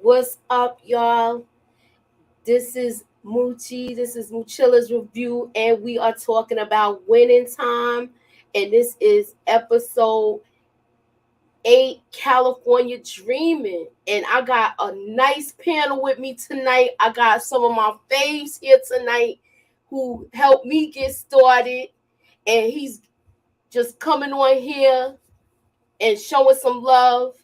What's up, y'all? This is Moochie. This is Moochilla's review, and we are talking about winning time. And this is episode 8, California Dreaming. And I got a nice panel with me tonight. I got some of my faves here tonight who helped me get started. And he's just coming on here and showing some love.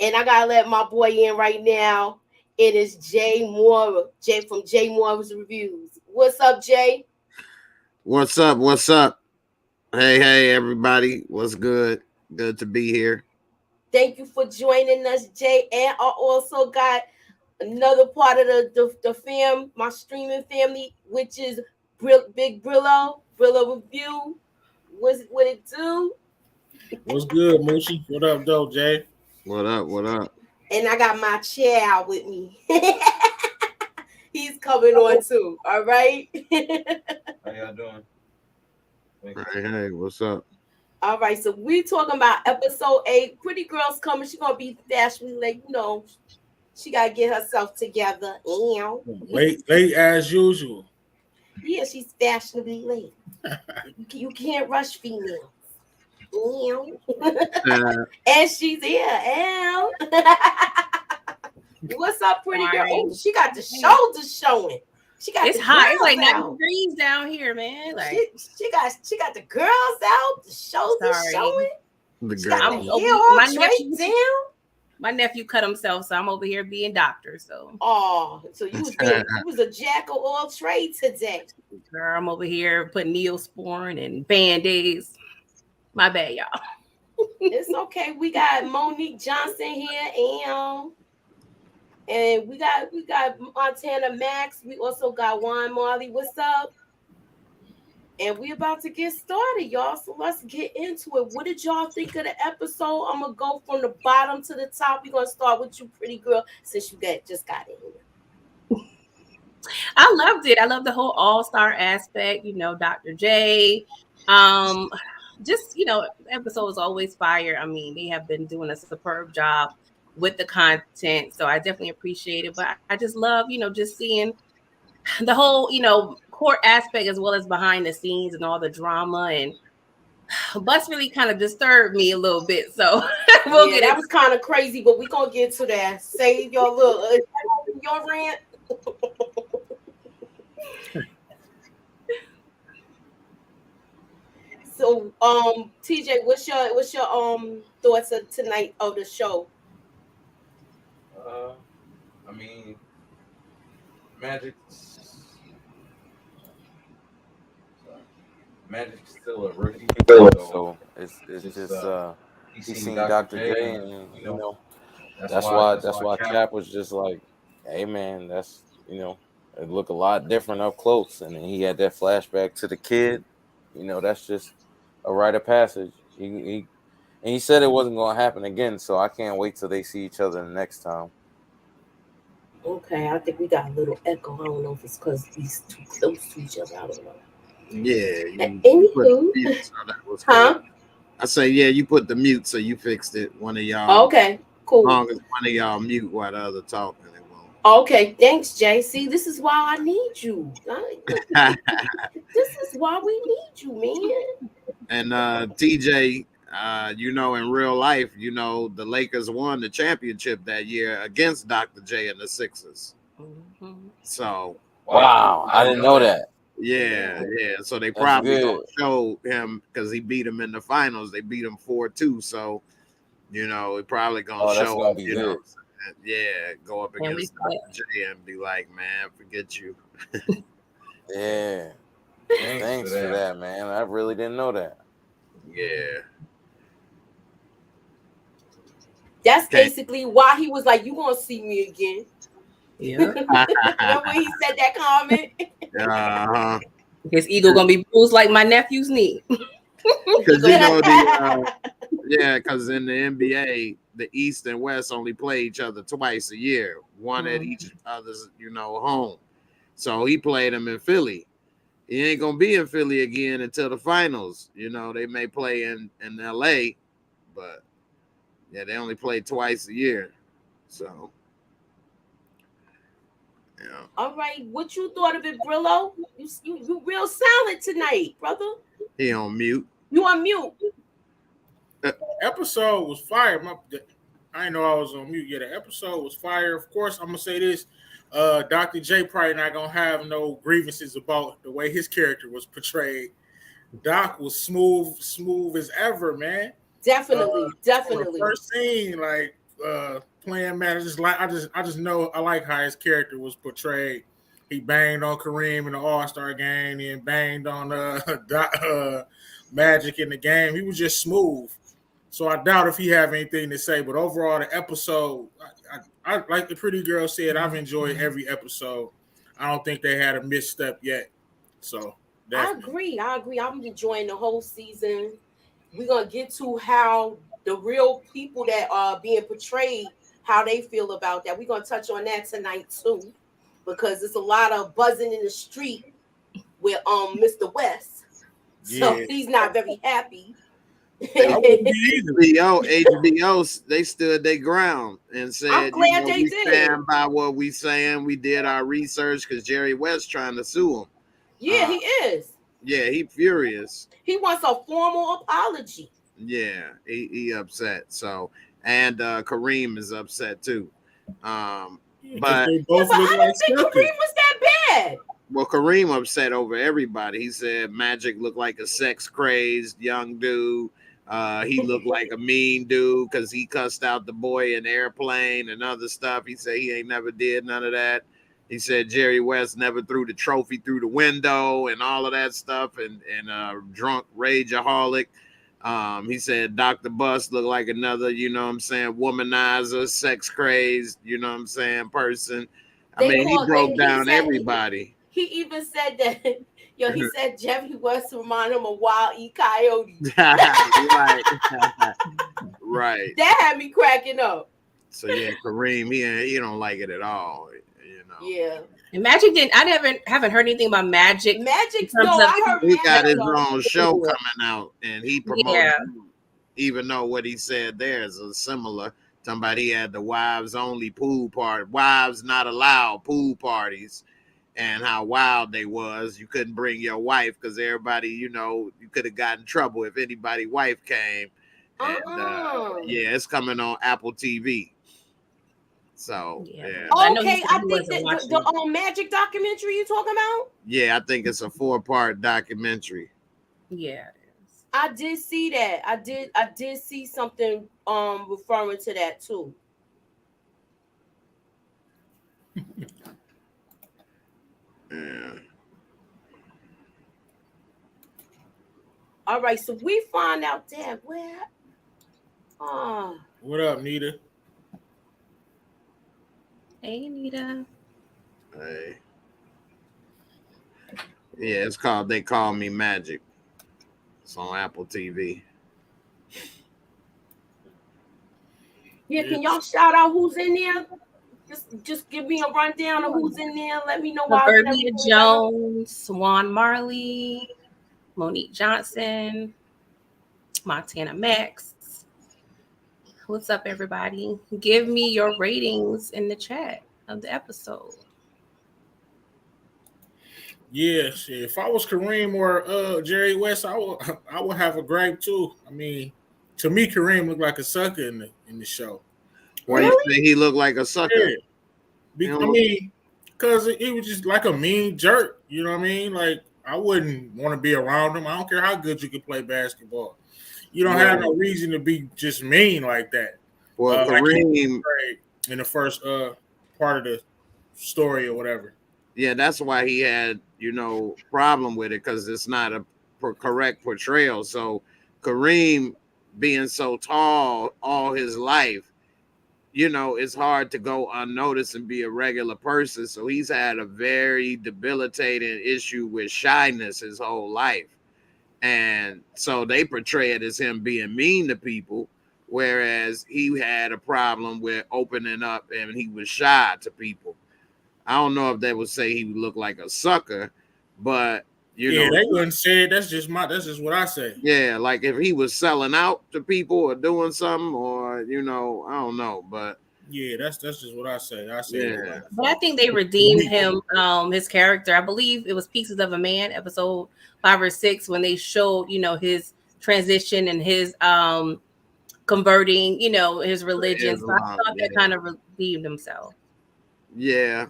And I gotta let my boy in right now. It is Jay Moore, Jay from Jay Moore's Reviews. What's up, Jay? What's up? What's up? Hey, everybody. What's good? Good to be here. Thank you for joining us, Jay. And I also got another part of the fam, my streaming family, which is Big Brillo Review. What it do? What's good, Moochie? What up, though, Jay? What up? What up? And I got my chair with me. He's coming on too. All right. How y'all doing? Hey, what's up? All right, so we talking about episode 8. Pretty girl's coming. She gonna be fashionably late. She gotta get herself together. Late as usual. Yeah, she's fashionably late. You can't rush females. And she's here. What's up, pretty girl? Oh, she got the shoulders showing. It's hot. It's like 90 degrees down here, man. Like she got the girls out, the shoulders showing. The girl. My nephew cut himself, so I'm over here being doctor. So so you was a jack of all trades today. Girl, I'm over here putting Neosporin and Band-Aids. My bad, y'all. It's okay. We got Monique Johnson here, and we got Montana Max. We also got Juan Marley. What's up? And we about to get started, y'all. So let's get into it. What did y'all think of the episode? I'm gonna go from the bottom to the top. We're gonna start with you, pretty girl, since you just got in here. I loved it. I love the whole all-star aspect. Dr. J. Just episode is always fire. I mean, they have been doing a superb job with the content, so I definitely appreciate it. But I just love, just seeing the whole, court aspect as well as behind the scenes and all the drama. And Bus really kind of disturbed me a little bit. So that was kind of crazy, but we're gonna get to that. Save your little your rant. So, TJ, what's your thoughts of tonight of the show? I mean, Magic's still a rookie, so it's just he's seen Dr. J, and that's why Cap was just like, hey man, that's it look a lot different up close, and then he had that flashback to the kid. That's just a rite of passage. He said it wasn't going to happen again, so I can't wait till they see each other the next time. Okay, I think we got a little echo. I don't know if it's because he's too close to each other. I don't know. Yeah. You put the mute, so that was cool. I say, you put the mute, so you fixed it. One of y'all. Okay, cool. As long as one of y'all mute while the other talking. Okay, thanks, Jay. See, this is why I need you. This is why we need you, man. And TJ, in real life, the Lakers won the championship that year against Dr. J and the Sixers. Mm-hmm. So wow, I didn't know that. Yeah. So they probably gonna show him because he beat him in the finals. They beat him 4-2. So it probably gonna show him. Go up against Dr. J and be like, man, forget you. Yeah. Thanks for that, man. I really didn't know that. Yeah. That's basically why he was like, you gonna see me again. Yeah. Remember when he said that comment? Uh-huh. His ego gonna be bruised like my nephew's knee. Because because in the NBA, the East and West only play each other twice a year, one at each other's, home. So he played them in Philly. He ain't gonna be in Philly again until the finals. They may play in LA, but they only play twice a year. So Yeah. All right, what you thought of it, Brillo? You real silent tonight, brother. He on mute. You on mute. Episode was fire. I didn't know I was on mute. Yeah, the episode was fire. Of course, I'm gonna say this. Dr. J probably not gonna have no grievances about the way his character was portrayed. Doc was smooth as ever, man. Definitely. From the first scene, like playing man, I just know I like how his character was portrayed. He banged on Kareem in the All-Star game and banged on Magic in the game. He was just smooth. So I doubt if he have anything to say. But overall, the episode, I like the pretty girl said, I've enjoyed every episode. I don't think they had a misstep yet. So definitely. I agree. I'm enjoying the whole season. We're gonna get to how the real people that are being portrayed, how they feel about that. We're gonna touch on that tonight too, because there's a lot of buzzing in the street with Mr. West. So he's not very happy. HBO, they stood their ground and said, I'm glad we stand by what we saying. We did our research because Jerry West trying to sue him. Yeah, he is. Yeah, he furious. He wants a formal apology. Yeah, he upset. So, and Kareem is upset too. But they both look I don't think Kareem was that bad. Well, Kareem upset over everybody. He said Magic looked like a sex crazed young dude. He looked like a mean dude because he cussed out the boy in the airplane and other stuff. He said he ain't never did none of that. He said Jerry West never threw the trophy through the window and all of that stuff, and drunk rageaholic. He said Dr. Bus looked like another, womanizer, sex crazed, person. He broke down everybody. He even said that, he said Jerry West reminded him of Wild E. Coyote. Right. That had me cracking up. So yeah, Kareem, he don't like it at all. Yeah. And Magic haven't heard anything about Magic. I heard he got his own show coming out, and he promoted even though what he said there is a similar. Somebody had the wives only pool party, wives not allowed pool parties, and how wild they was. You couldn't bring your wife because everybody, you could have gotten in trouble if anybody's wife came. And it's coming on Apple TV. So okay, I think the Magic documentary you talking about? Yeah, I think it's a 4-part documentary. Yeah, I did see that. I did see something referring to that too. Yeah. All right, so we find out that where. What up, Nita? Hey, Nita. Hey. Yeah, it's called They Call Me Magic. It's on Apple TV. Yeah, can y'all shout out who's in there? Just give me a rundown of who's in there. Let me know why. Suburbia Jones, Swan Marley, Monique Johnson, Montana Max. What's up, everybody? Give me your ratings in the chat of the episode. Yeah, shit. If I was Kareem or Jerry West, I would have a gripe too. I mean, to me, Kareem looked like a sucker in the show. Why you say he looked like a sucker? Yeah. I mean, because he was just like a mean jerk. You know what I mean? Like, I wouldn't want to be around him. I don't care how good you can play basketball. You don't have no reason to be just mean like that. Well, Kareem in the first part of the story or whatever. Yeah, that's why he had, problem with it, because it's not a correct portrayal. So Kareem being so tall all his life, it's hard to go unnoticed and be a regular person. So he's had a very debilitating issue with shyness his whole life. And so they portray it as him being mean to people, whereas he had a problem with opening up and he was shy to people. I don't know if they would say he would look like a sucker, but they wouldn't say it. That's just what I say. Yeah, like if he was selling out to people or doing something, or I don't know, but Yeah, that's just what I say. I say Yeah. everybody. But I think they redeemed him, his character. I believe it was Pieces of a Man, episode 5 or 6, when they showed, his transition and his converting, his religion. So I thought that kind of redeemed himself. Yeah,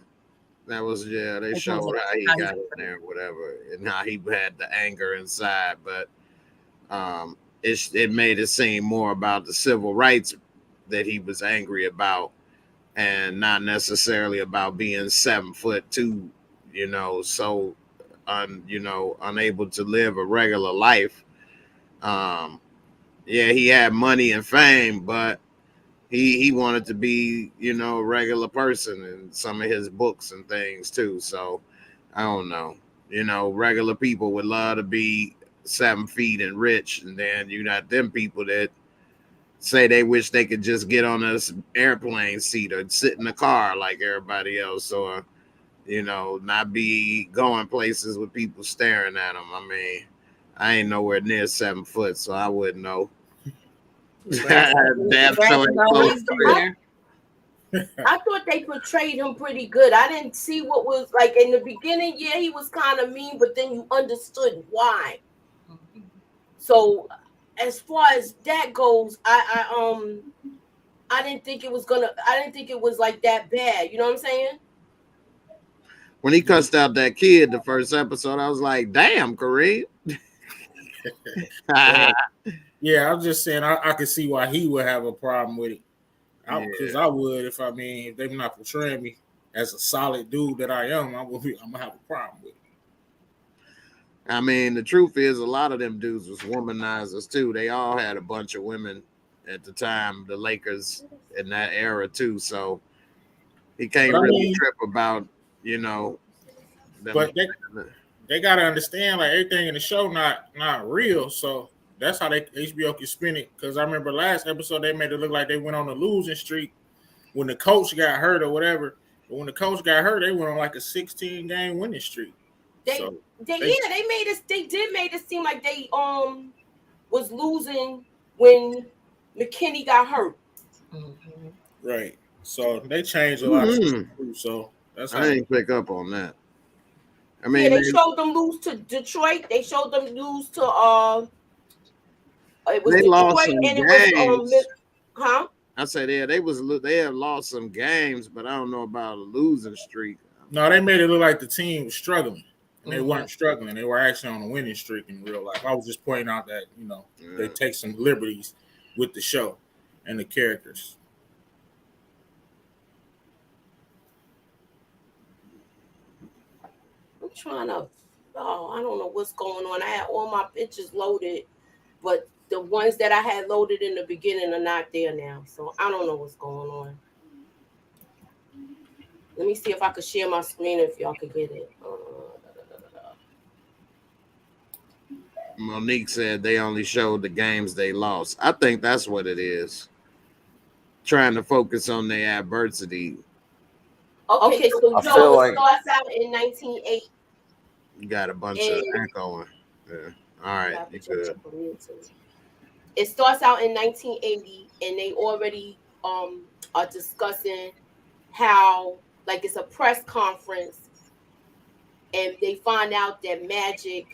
that was They In terms showed of how he how got he's in there, whatever, and how he had the anger inside. But it made it seem more about the civil rights that he was angry about, and not necessarily about being 7'2", so unable to live a regular life. Yeah, he had money and fame, but he wanted to be, a regular person in some of his books and things too. So I don't know. Regular people would love to be 7 feet and rich, and then you got them people that say they wish they could just get on this airplane seat or sit in the car like everybody else, or not be going places with people staring at them. I mean, I ain't nowhere near 7 foot, so I wouldn't know. Damn, so is always there. I thought they portrayed him pretty good. I didn't see what was like in the beginning. Yeah, he was kind of mean, but then you understood why. So, as far as that goes, I didn't think it was I didn't think it was like that bad. You know what I'm saying? When he cussed out that kid the first episode, I was like, "Damn, Kareem." Yeah, I'm just saying I could see why he would have a problem with it. Because I would if they're not portraying me as a solid dude that I am, I'm gonna have a problem with it. I mean, the truth is, a lot of them dudes was womanizers too. They all had a bunch of women at the time, the Lakers in that era too. So he can't really trip about, them. But they gotta understand, like, everything in the show not real. So that's how HBO can spin it. Because I remember last episode they made it look like they went on a losing streak when the coach got hurt or whatever. But when the coach got hurt, they went on like a 16-game winning streak. They did make it seem like they was losing when McKinney got hurt. Mm-hmm. Right. So they changed a lot of stuff too. So that's how I didn't pick up on that. I mean, yeah, they showed them lose to Detroit. They showed them lose to it was Detroit and it was huh? I said they have lost some games, but I don't know about a losing streak. No, they made it look like the team was struggling. And they weren't struggling. They were actually on a winning streak in real life. I was just pointing out that, they take some liberties with the show and the characters. I'm trying to I don't know what's going on. I had all my pictures loaded, but the ones that I had loaded in the beginning are not there now. So I don't know what's going on. Let me see if I could share my screen if y'all could get it. Monique said they only showed the games they lost. I think that's what it is. Trying to focus on their adversity. Okay, so Joe starts out in 1980. You got a bunch of echoing. Yeah. All right. You good. It starts out in 1980, and they already are discussing how, like, it's a press conference, and they find out that Magic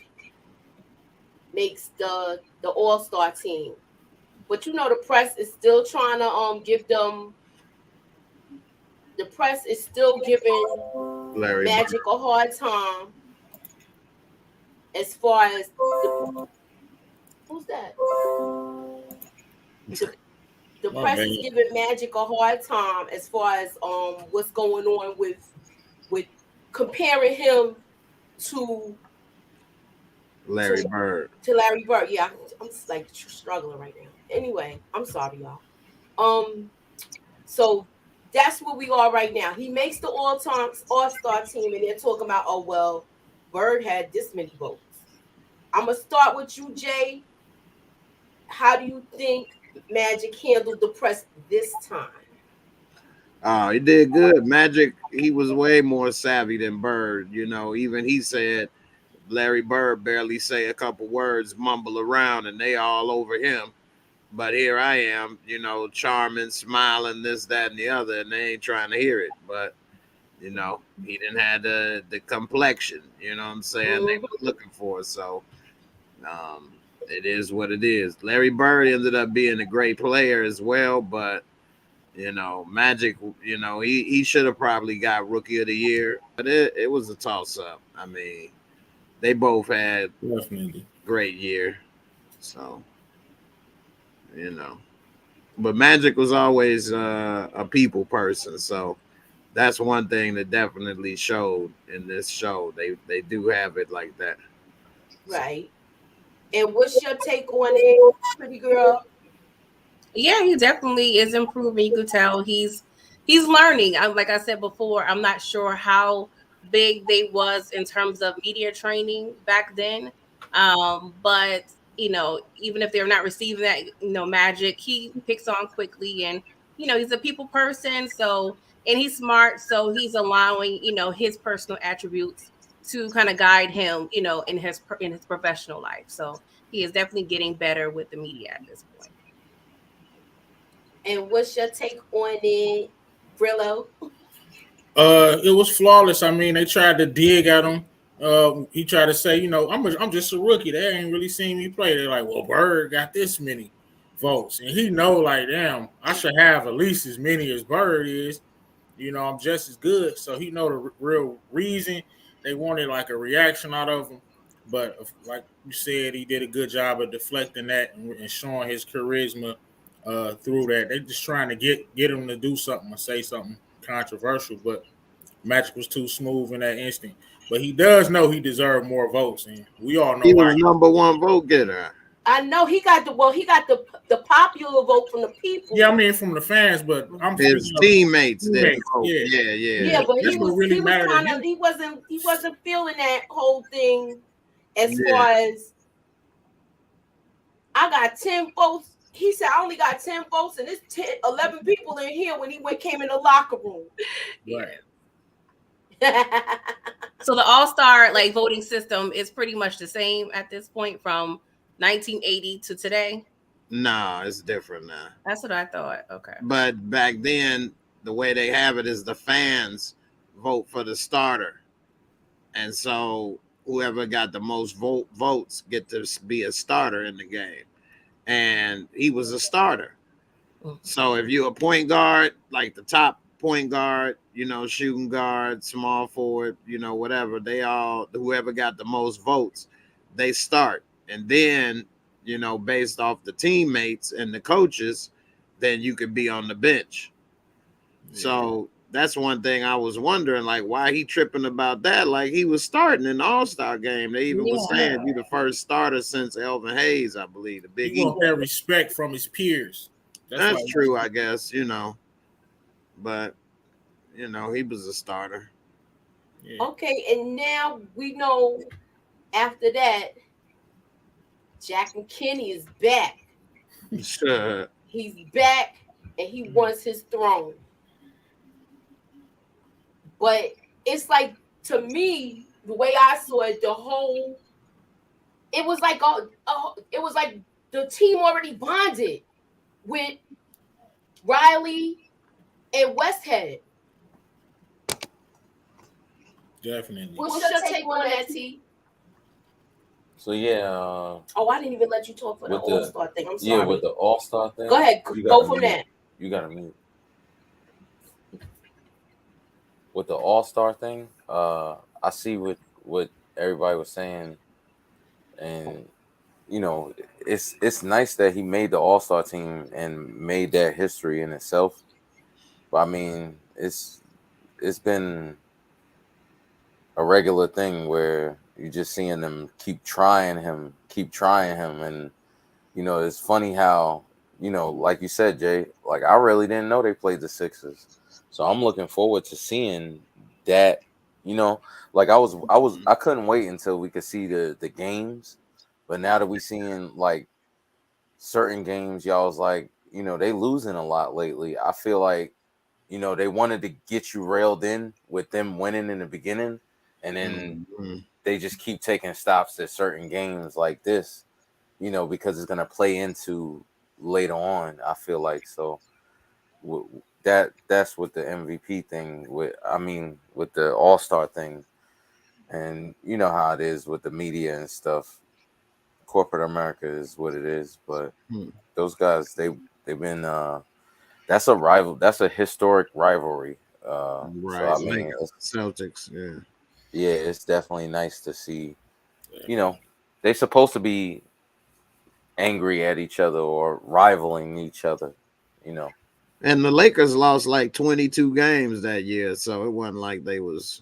makes the All-Star team. But the press is still trying to give them. The press is still giving Larry Magic a hard time as far as who's that? The press is giving Magic a hard time as far as what's going on with comparing him to Larry Bird. To Larry Bird. Yeah, I'm just like struggling right now. Anyway, I'm sorry, y'all. So that's where we are right now. He makes the All-Star team, and they're talking about, oh well, Bird had this many votes. I'm gonna start with you, Jay. How do you think Magic handled the press this time? He did good. Magic, he was way more savvy than Bird. Even he said Larry Bird barely say a couple words, mumble around, and they all over him. But here I am, charming, smiling, this, that, and the other, and they ain't trying to hear it. But he didn't have the complexion. You know what I'm saying? They was looking for. So it is what it is. Larry Bird ended up being a great player as well, but Magic, he should have probably got Rookie of the Year, but it was a toss up. I mean, they both had Definitely. great year. So, but Magic was always a people person. So that's one thing that definitely showed in this show. They do have it like that. Right. And what's your take on it, pretty girl? Yeah, he definitely is improving. You could tell he's learning. Like I said before, I'm not sure how big they was in terms of media training back then. But even if they're not receiving that, magic, he picks on quickly, and he's a people person, so, and he's smart, so he's allowing his personal attributes to kind of guide him, in his professional life. So he is definitely getting better with the media at this point. And what's your take on it, Brillo? It was flawless. I mean, they tried to dig at him. He tried to say, I'm just a rookie. They ain't really seen me play. They're like, well, Bird got this many votes, and he know, like, damn, I should have at least as many as Bird is. I'm just as good. So he know the real reason they wanted like a reaction out of him. But like you said, he did a good job of deflecting that and showing his charisma through that. They just trying to get him to do something or say something controversial, but Magic was too smooth in that instant. But he does know he deserved more votes, and we all know He why. was #1 vote getter. I know he got the popular vote from the people. Yeah, I mean from the fans, but I'm His speaking of teammates didn't teammates. vote. Yeah, Yeah. But that's what really he was mattered to kind of him. he wasn't feeling that whole thing as Yeah. far as I got 10 votes. He said I only got 10 votes, and there's 11 people in here when he came in the locker room. Right. So the All-Star like voting system is pretty much the same at this point from 1980 to today. No, it's different now. That's what I thought. Okay. But back then, the way they have it is the fans vote for the starter, and so whoever got the most votes get to be a starter in the game, and he was a starter. So if you're a point guard, like the top point guard, shooting guard, small forward, whatever, whoever got the most votes, they start. And then, based off the teammates and the coaches, then you could be on the bench. Yeah. So that's one thing I was wondering, like, why he tripping about that? Like, he was starting in the All-Star game. They even was saying he the first starter since Elvin Hayes, I believe, the Big He want that respect from his peers. That's true, I guess, but he was a starter. Yeah. Okay, and now we know after that, Jack and Kenny is back. Sure. He's back and he wants his throne. But it's like, to me, the way I saw it, it was like the team already bonded with Riley and Westhead. Definitely. What's your take on that, T? So yeah. I didn't even let you talk for the All-Star thing. I'm sorry. Yeah, with the All-Star thing. Go ahead. Go from that. You got to mute. With the All-Star thing, I see what everybody was saying, and it's nice that he made the All-Star team and made that history in itself. But I mean, it's been a regular thing where you're just seeing them keep trying him, and it's funny how like you said, Jay, like I really didn't know they played the Sixers, so I'm looking forward to seeing that. Like I couldn't wait until we could see the games, but now that we seeing like certain games, y'all was like, they losing a lot lately. I feel like they wanted to get you railed in with them winning in the beginning, and then they just keep taking stops at certain games like this, because it's gonna play into later on. I feel like so. That's with the MVP thing. With the All-Star thing, and you know how it is with the media and stuff. Corporate America is what it is, but those guys, they've been. That's a rival. That's a historic rivalry. So Right, I like mean, Celtics. Yeah. yeah, it's definitely nice to see. You know, they're supposed to be angry at each other or rivaling each other. You know. And the Lakers lost like 22 games that year, so it wasn't like they was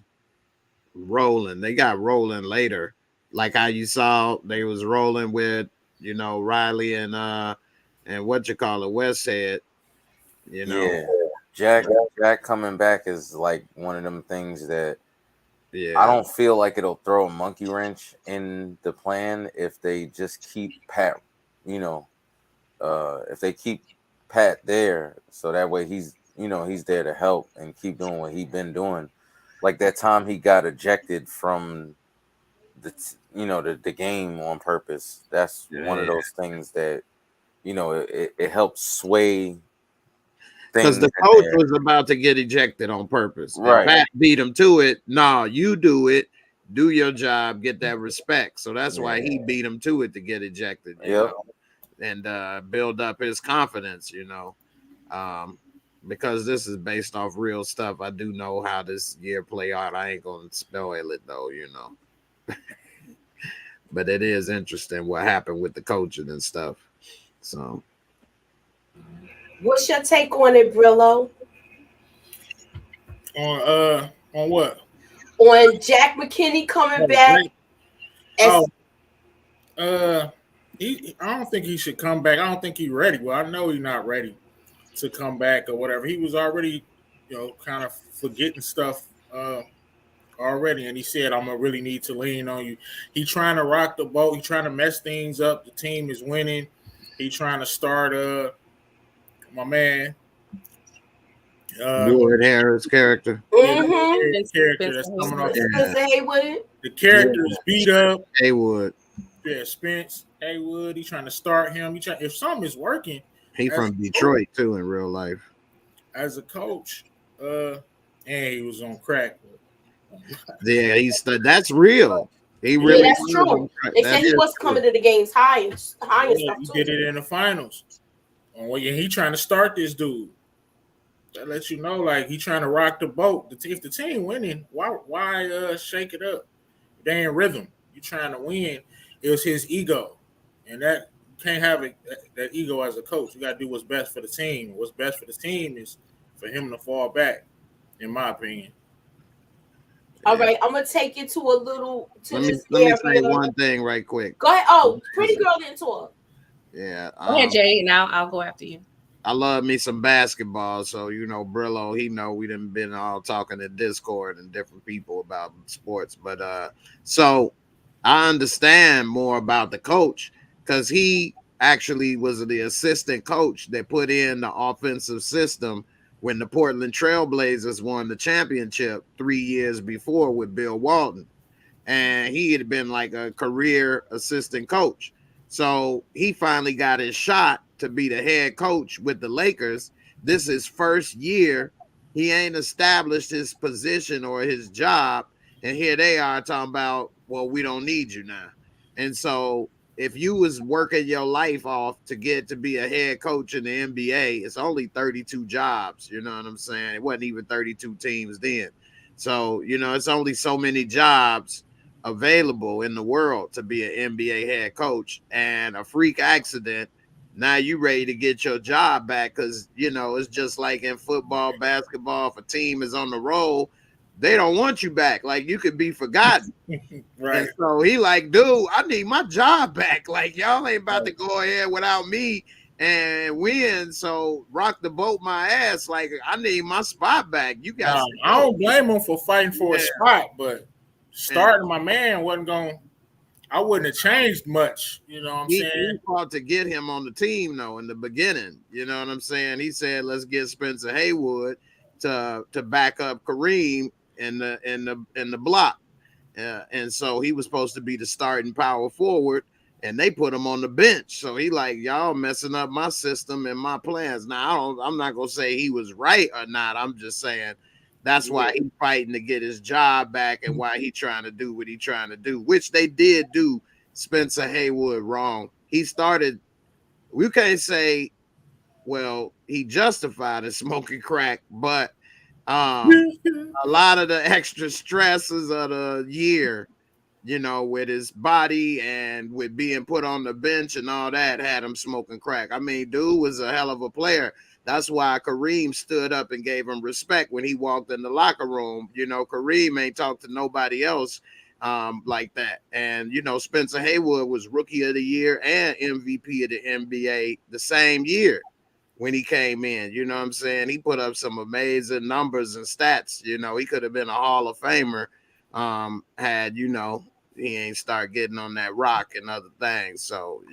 rolling. They got rolling later, like how you saw they was rolling with Riley and what you call it, Westhead. You know, Yeah, Jack coming back is like one of them things that I yeah, don't feel like it'll throw a monkey wrench in the plan if they just keep Pat, you know, if they keep Pat there, so that way he's there to help and keep doing what he's been doing. Like that time he got ejected from the game on purpose. That's one of yeah. those things that it helps sway Because things the in coach there. was about to get ejected on purpose, and Right. Pat beat him to it. Nah, you do it. Do your job. Get that respect. So that's why Yeah. he beat him to it to get ejected. Yep. And build up his confidence. Um, because this is based off real stuff. I do know how this year play out. I ain't gonna spoil it though. But it is interesting what happened with the coaching and stuff. So What's your take on it, Brillo? On what? On Jack McKinney coming Oh, back? oh, As, I don't think he should come back. I don't think he's ready. Well, I know he's not ready to come back or whatever. He was already, kind of forgetting stuff already, and he said, "I'm gonna really need to lean on you." He trying to rock the boat. He trying to mess things up. The team is winning. He trying to start my man. Wood Harris character. Yeah, mm-hmm. the character that's coming off. Yeah. Spencer Haywood. The character is beat up. Haywood. Yeah, Spence Haywood. He trying to start him. If something is working, He as from Detroit too in real life. as a coach, and he was on crack. Yeah, that's real. He Yeah, really that's was true. on track. They That said he is was true. coming to the games high and Yeah, stuff he too. did it in the finals. Well, yeah, he trying to start this dude. That lets you know, like he trying to rock the boat. If the team winning, why shake it up? They in rhythm. You trying to win. It was his ego, and that you can't have that ego as a coach. You got to do what's best for the team. What's best for the team is for him to fall back, in my opinion. All right, I'm gonna take you to a little Let me this say area. one thing right quick. Go ahead. Oh, pretty girl didn't talk. Yeah. Go ahead, Jay. Now I'll go after you. I love me some basketball, so Brillo, he know we done been all talking in Discord and different people about sports, but so I understand more about the coach because he actually was the assistant coach that put in the offensive system when the Portland Trailblazers won the championship 3 years before with Bill Walton, and he had been like a career assistant coach. So he finally got his shot to be the head coach with the Lakers. This is first year. He ain't established his position or his job. And here they are talking about, well, we don't need you now. And so if you was working your life off to get to be a head coach in the NBA, it's only 32 jobs. You know what I'm saying? It wasn't even 32 teams then. So, it's only so many jobs available in the world to be an NBA head coach, and a freak accident. Now you ready to get your job back because it's just like in football, basketball. If a team is on the roll, they don't want you back. Like you could be forgotten. Right. And so he like, dude, I need my job back. Like y'all ain't about to go ahead without me and win. So rock the boat my ass. Like I need my spot back. You got. I don't blame him for fighting for a spot, but starting my man wasn't going. I wouldn't have changed much. You know what I'm saying? He fought to get him on the team though in the beginning. You know what I'm saying? He said, "Let's get Spencer Haywood to back up Kareem in the block." And so he was supposed to be the starting power forward. and they put him on the bench. So he like, y'all messing up my system and my plans. Now I'm not gonna say he was right or not. I'm just saying that's why he's fighting to get his job back and why he trying to do what he trying to do, which they did do Spencer Haywood wrong. He started, we can't say, well, he justified his smoking crack, but a lot of the extra stresses of the year, with his body and with being put on the bench and all that, had him smoking crack. I mean, dude was a hell of a player. That's why Kareem stood up and gave him respect when he walked in the locker room. Kareem ain't talked to nobody else like that. And, Spencer Haywood was Rookie of the Year and MVP of the NBA the same year when he came in. You know what I'm saying? He put up some amazing numbers and stats. He could have been a Hall of Famer had, he ain't start getting on that rock and other things. So,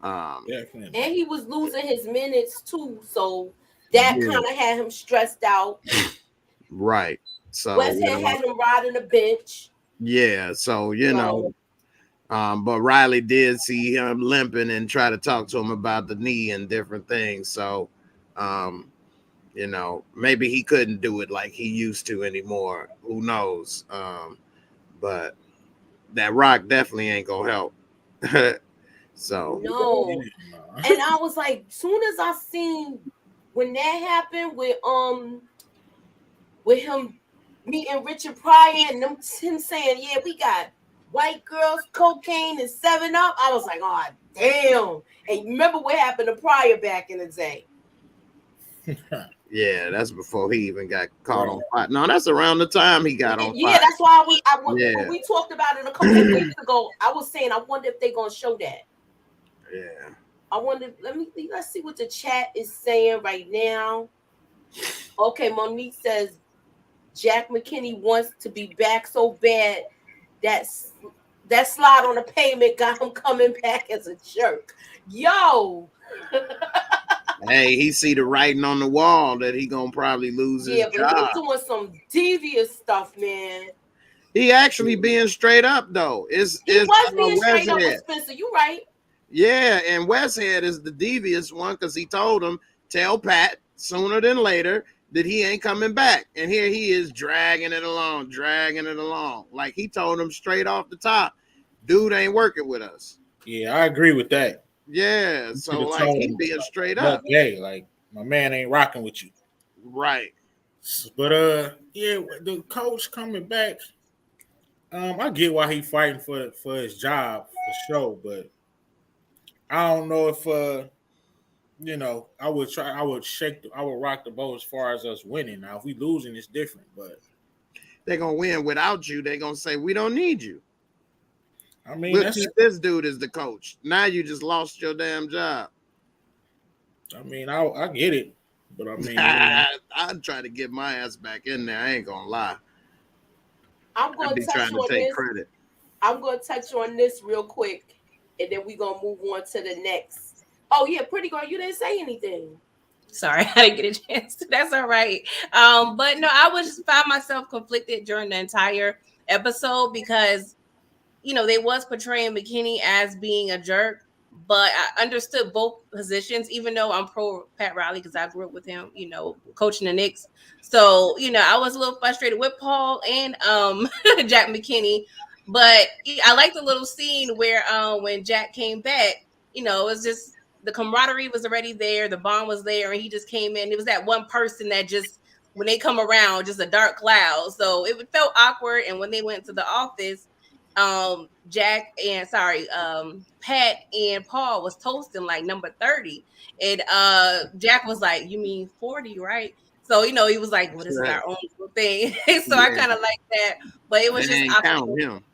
Definitely. And he was losing his minutes too, so that kind of had him stressed out. Right. So Westhead had him riding the bench. Yeah. So but Riley did see him limping and try to talk to him about the knee and different things. So, maybe he couldn't do it like he used to anymore. Who knows? But that rock definitely ain't gonna help. So no. And I was like, soon as I seen when that happened with him meeting Richard Pryor and him saying, yeah, we got white girls, cocaine, and 7-Up. I was like, oh damn. And remember what happened to Pryor back in the day? Yeah, that's before he even got caught on fire. No, that's around the time he got on fire. Yeah, that's why when we talked about it a couple of weeks ago, I was saying, I wonder if they're gonna show that. Yeah. I wonder. Let's see what the chat is saying right now. Okay, Monique says Jack McKinney wants to be back so bad that slide on the pavement got him coming back as a jerk. Yo. Hey, he see the writing on the wall that he gonna probably lose his job. Yeah, but he's doing some devious stuff, man. He actually being straight up though. He was being straight up with Spencer. You right. Yeah, and Westhead is the devious one because he told him, tell Pat sooner than later that he ain't coming back. And here he is dragging it along. Like he told him straight off the top, dude ain't working with us. Yeah, I agree with that. Yeah, so like he being straight up. Hey, like my man ain't rocking with you. Right. But yeah, the coach coming back, I get why he fighting for his job for sure, but I don't know if I would rock the boat as far as us winning. Now if we losing, it's different, but they're gonna win without you. They're gonna say we don't need you. I mean, we'll keep this dude as the coach. Now you just lost your damn job. I mean, I get it, but I mean, I'm trying to get my ass back in there. I ain't gonna lie. I'm going to touch on this. Credit. I'm going to touch on this real quick, and then we're going to move on to the next. Oh, yeah, Pretty Girl, you didn't say anything. Sorry, I didn't get a chance to. That's all right. But no, I was found myself conflicted during the entire episode because, they was portraying McKinney as being a jerk, but I understood both positions, even though I'm pro Pat Riley because I grew up with him, coaching the Knicks. So, I was a little frustrated with Paul and Jack McKinney, but I liked the little scene where when Jack came back, it was just the camaraderie was already there, the bond was there, and he just came in. It was that one person that just, when they come around, just a dark cloud. So it felt awkward. And when they went to the office, Pat and Paul was toasting like number 30. And Jack was like, you mean 40, right? So, he was like, well, this is our own little thing. So I kind of like that. But it was they just count him.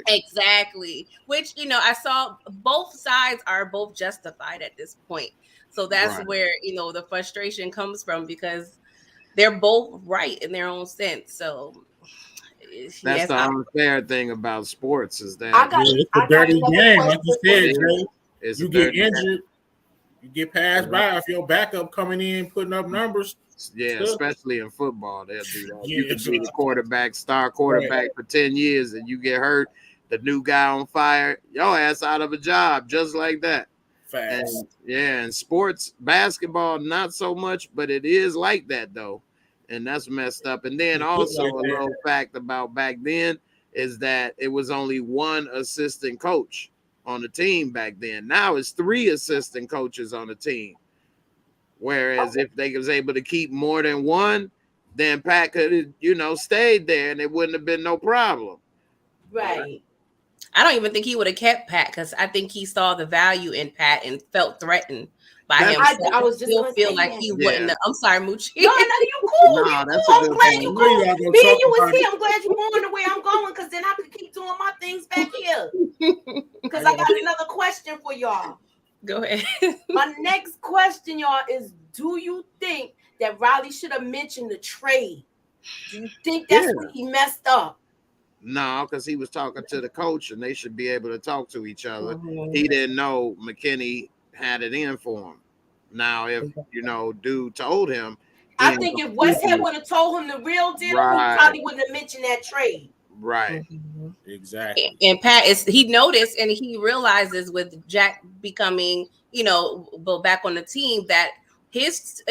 Exactly. Which, I saw both sides are both justified at this point. So that's where, the frustration comes from because they're both right in their own sense. So that's the unfair thing about sports is that it's a dirty game. Like you said, Jay, you get injured, you get passed by if your backup coming in putting up numbers. Yeah, especially in football, they'll do that. You can be the star quarterback for 10 years and you get hurt, the new guy on fire, your ass out of a job just like that. Facts. And yeah, and sports, basketball, not so much, but it is like that though. And that's messed up. And then also a little fact about back then is that it was only one assistant coach on the team back then. Now it's 3 assistant coaches on the team. Whereas if they was able to keep more than one, then Pat could have, you know, stayed there and it wouldn't have been no problem. Right. I don't even think he would have kept Pat because I think he saw the value in Pat and felt threatened by him. I was just still gonna feel say like that. he wouldn't. I'm sorry, Moochie. No, you cool. No, You that's cool. a I'm good glad point. you I know cool. y'all gonna Me and talk you was about here. it. I'm glad you going the way I'm going because then I can keep doing my things back here. Because I got another question for y'all. Go ahead. My next question, y'all, is: do you think that Riley should have mentioned the trade? Do you think that's when he messed up? No, because he was talking to the coach and they should be able to talk to each other. Mhm. He didn't know McKinney had it in for him. Now, if you know, dude told him, I think if Westhead would have told him the real deal, he probably wouldn't have mentioned that trade. Right. Exactly. And Pat he noticed and he realizes with Jack becoming, you know, back on the team that his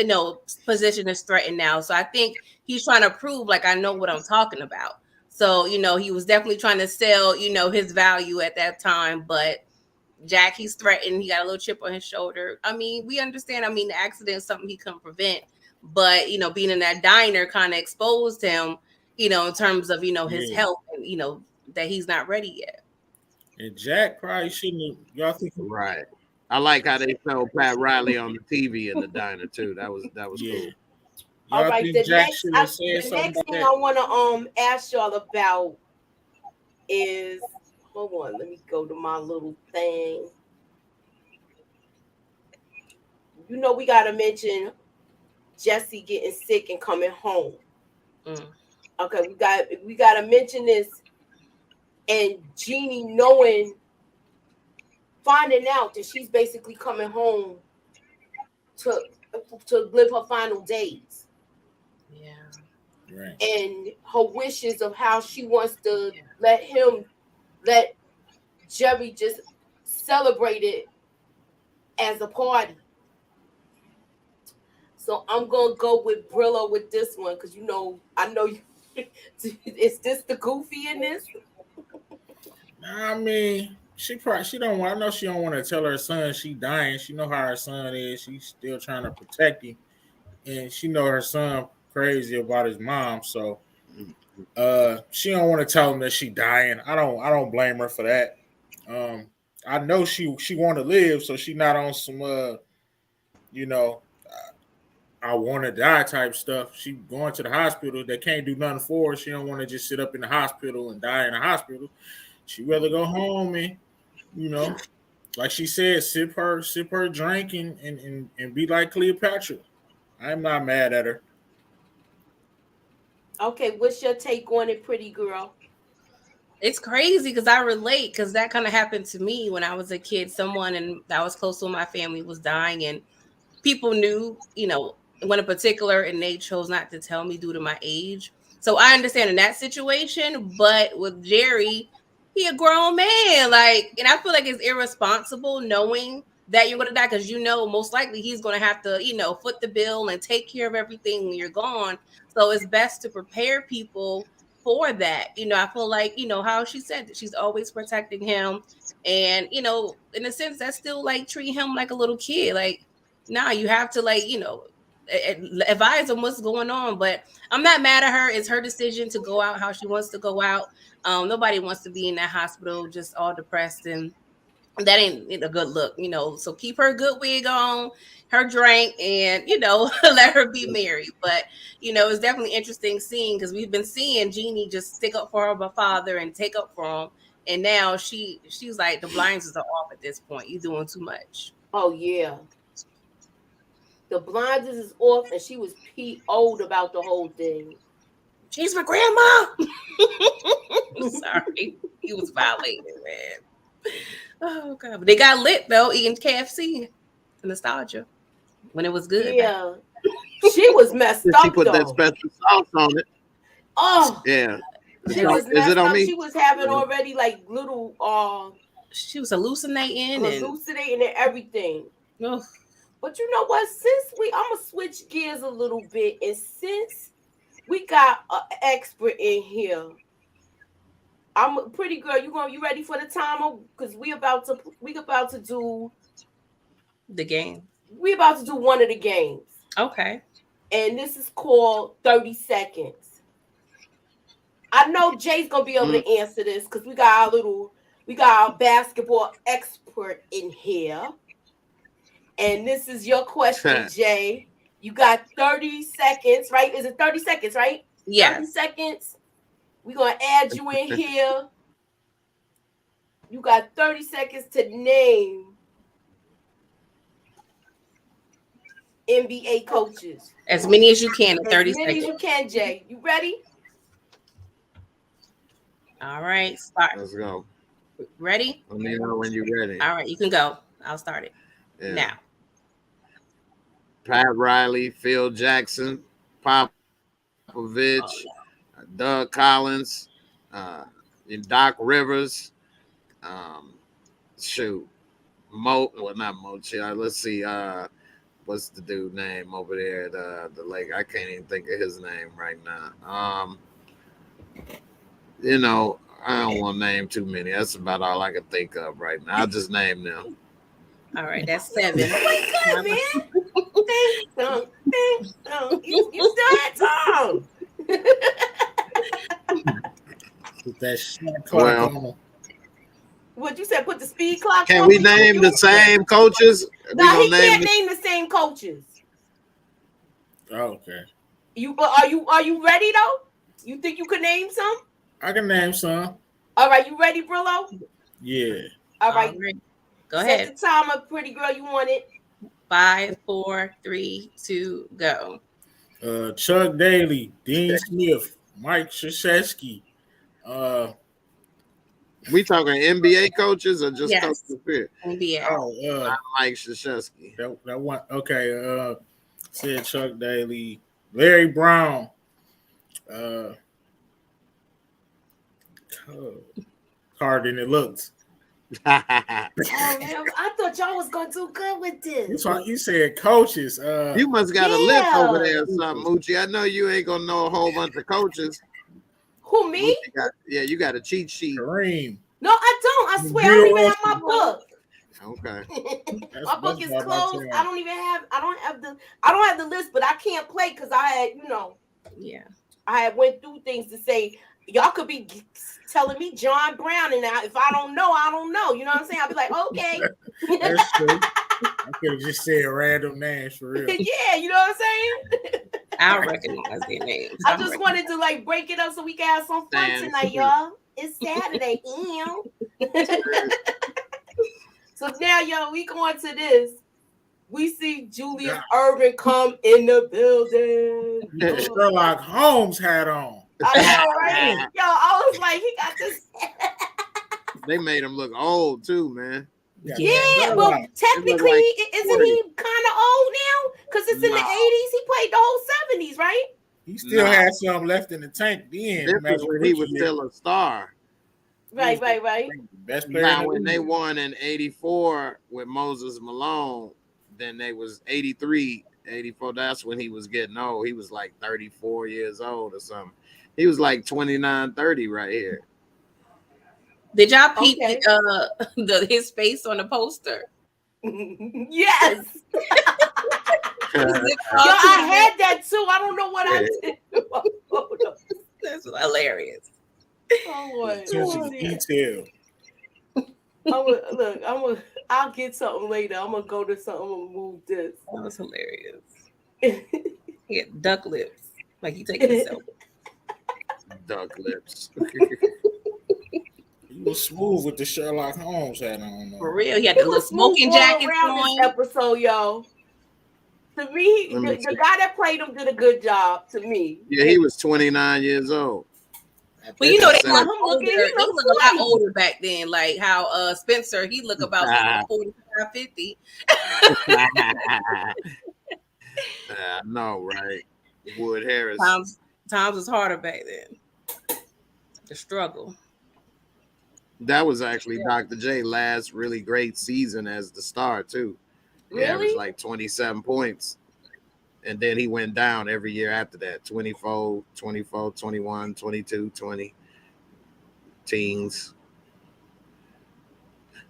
position is threatened now. So I think he's trying to prove like I know what I'm talking about. So, you know, he was definitely trying to sell, you know, his value at that time, but Jack, he's threatened. He got a little chip on his shoulder. I mean, we understand. I mean, the accident is something he couldn't prevent, but you know, being in that diner kind of exposed him, you know, in terms of, you know, his health and, you know, that he's not ready yet. And Jack probably shouldn't have. Y'all think right? I like how they showed Pat Riley on the TV in the diner too. That was cool. All right, the next thing I want to ask y'all about is, hold on, let me go to my little thing. You know, we got to mention Jesse getting sick and coming home. Okay, we got to mention this, and Jeannie finding out that she's basically coming home to live her final days. Yeah. Right. And her wishes of how she wants to let Jerry just celebrate it as a party. So I'm gonna go with Brillo with this one because I know you. Is this the goofy in this? I mean, she don't want. I know she don't want to tell her son she dying. She know how her son is. She's still trying to protect him, and she know her son crazy about his mom. So, she don't want to tell him that she dying. I don't blame her for that. I know she want to live, so she not on some you know, I want to die type stuff. She going to the hospital. They can't do nothing for her. She don't want to just sit up in the hospital and die in the hospital. She rather go home and, you know, like she said, sip her drink and be like Cleopatra. I'm not mad at her. Okay, what's your take on it, pretty girl? It's crazy because I relate because that kind of happened to me when I was a kid. Someone and that was close to my family was dying, and people knew, you know, one in particular, and they chose not to tell me due to my age. So I understand in that situation, but with Jerry, he a grown man, like, and I feel like it's irresponsible knowing that you're gonna die because you know most likely he's gonna have to, you know, foot the bill and take care of everything when you're gone. So it's best to prepare people for that. You know, I feel like, you know, how she said that she's always protecting him. And, you know, in a sense, that's still like treat him like a little kid. Like, nah, you have to, like, you know, advise him what's going on. But I'm not mad at her. It's her decision to go out how she wants to go out. Nobody wants to be in that hospital just all depressed, and that ain't a good look, you know. So keep her good wig on, her drink, and, you know, let her be married. But, you know, it's definitely interesting seeing because we've been seeing Jeannie just stick up for her father and take up for him. And now she's like, the blinders are off at this point. You're doing too much. Oh yeah. The blinders is off, and she was PO'd about the whole thing. She's my grandma. Sorry, he was violated, man. Oh god, but they got lit though, eating KFC. Nostalgia when it was good. Yeah, she was messed up. She put that special sauce on it. Oh yeah. She was Is it messed on up. me? She was having already like little She was hallucinating hallucinating and everything. and But you know what? Since I'm gonna switch gears a little bit, and since we got an expert in here, I'm a pretty girl. You ready for the timer? Because we about to do the game. we about to do one of the games. Okay. And this is called 30 seconds. I know Jay's gonna be able to answer this because we got our basketball expert in here. And this is your question, Jay. You got 30 seconds, right? Is it 30 seconds, right? Yes. 30 seconds. We're gonna add you in here. You got 30 seconds to name NBA coaches. As many as you can in 30 seconds. As many as you can, Jay. You ready? All right, start. Let's go. Ready? Let me know when you're ready. All right, you can go. I'll start it now. Pat Riley, Phil Jackson, Popovich, Doug Collins, and Doc Rivers. Not Mochi. Let's see. What's the dude name over there at the lake? I can't even think of his name right now. I don't want to name too many. That's about all I can think of right now. I'll just name them. All right, that's 7. Good, man. You still had time. Put that shot clock on. What you said? Put the speed clock. Can we name the same coaches? No, he can't name the same coaches. Oh, okay. Are you ready though? You think you could name some? I can name some. All right, you ready, Brillo? Yeah. All right. Go ahead. Set the timer, pretty girl. You want it? 5, 4, 3, 2, go. Chuck Daly, Dean Smith, Mike Krzyzewski. We talking NBA coaches or just coaches? NBA. Oh, Mike Krzyzewski. That one. Okay. Said Chuck Daly, Larry Brown. Harder than it looks. Oh man, I thought y'all was gonna do good with this. You said coaches. You must got a list over there or something, Moochie. I know you ain't gonna know a whole bunch of coaches. Who, me? You got a cheat sheet. Kareem. No, I don't. I swear, I don't even have my book. Okay. My book is closed. I don't have the list, but I can't play because I had, I had went through things to say. Y'all could be telling me John Brown, and if I don't know, I don't know. You know what I'm saying? I'll be like, okay. That's true. I could have just said random names for real. Yeah, you know what I'm saying? I'll recognize their names. I just wanted to break it up so we can have some fun tonight, y'all. It's Saturday, So now, y'all, we going to this. We see Julius Erving come in the building. Sherlock Holmes hat on. I know, right? Yo, I was like, he got this. They made him look old too, man. Yeah, well, technically, isn't he kind of old now? Because it's in the 80s. He played the whole 70s, right? He still had some left in the tank then. This was when he was still a star. Right. Best player. Now, when they won in 84 with Moses Malone, then they was 83, 84. That's when he was getting old. He was like 34 years old or something. He was like 29, 30 right here. Did y'all peep his face on the poster? Yes. I had that too. I don't know what I did. That's hilarious. Attention to detail. I'll get something later. I'm gonna go to something. I'm gonna move this. That was hilarious. He had duck lips, like he taking a selfie. Duck lips. He was smooth with the Sherlock Holmes hat on. For real, he had the little smoking jacket on. This episode, y'all. To me, the guy that played him did a good job. To me, yeah, he was 29 years old. Well, you know, they look older. They look a lot older back then. Like how Spencer, he look about 45, 50. I know, right? Wood Harris. Times was harder back then. The struggle. That was actually Dr. J last really great season as the star too. He averaged Really? like 27 points. And then he went down every year after that. 24, 24, 21, 22, 20 teens.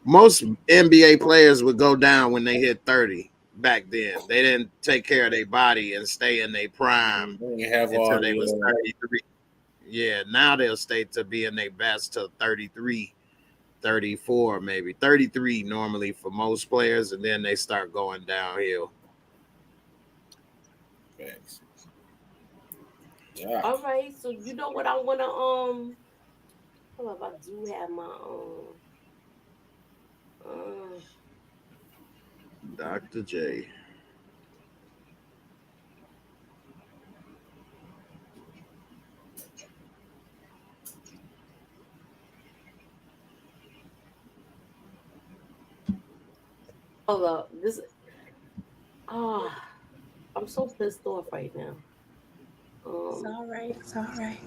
Most NBA players would go down when they hit 30 back then. They didn't take care of their body and stay in their prime You have all until they was the 33. Yeah, now they'll stay to be in their best till 33, 34, maybe 33 normally for most players, and then they start going downhill. facts. Yeah. All right. So you know what I wanna hold up, I do have my Dr. J. hold up. This I'm so pissed off right now. It's all right. It's all right.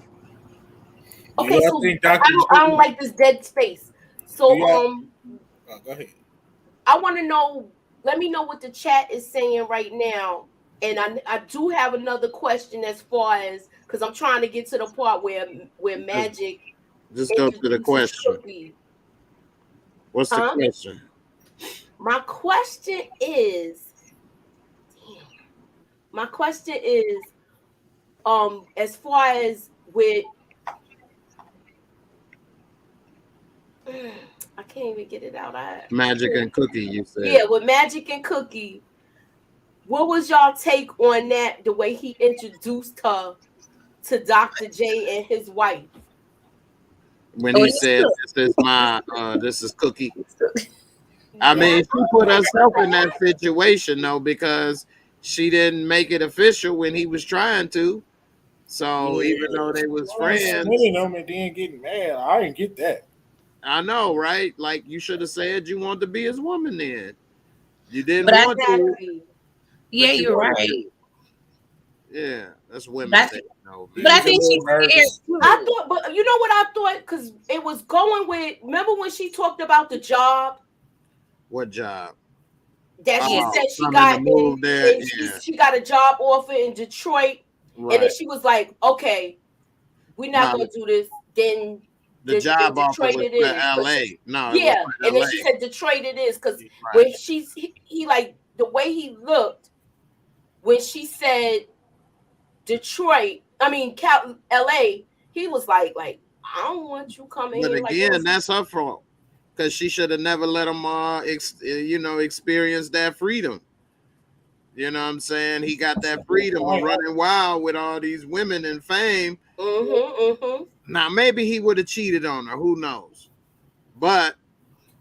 Do Okay, y'all so think I Dr. don't like this dead space. So Go ahead. I want to know. Let me know what the chat is saying right now, and I do have another question as far as because I'm trying to get to the part where Magic Just go to the introduces question. Cookie. What's the question? My question is, as far as with, I can't even get it out. Magic and Cookie, you said. Yeah, with Magic and Cookie. What was y'all take on that? The way he introduced her to Dr. J and his wife. When he said, this is Cookie. I mean, she put herself in that situation though, because she didn't make it official when he was trying to. So even though they was friends, them and then getting mad. I didn't get that. I know, right? Like you should have said you want to be his woman then. You didn't But want to. Yeah, you're right. To. Yeah, that's women. But I think she's scared too. I thought, but you know what I thought? Because it was going with, remember when she talked about the job? What job? That she said she got in, there. She got a job offer in Detroit. Right. And then she was like, okay, we're not going to do this. Then the job offer was for LA. Yeah. And then she said Detroit it is. Because when he like, the way he looked, when she said Detroit, LA, he was like, I don't want you coming here. But again, that's her fault. Because she should have never let him, experience that freedom. You know what I'm saying? He got that freedom of running wild with all these women and fame. Now, maybe he would have cheated on her. Who knows? But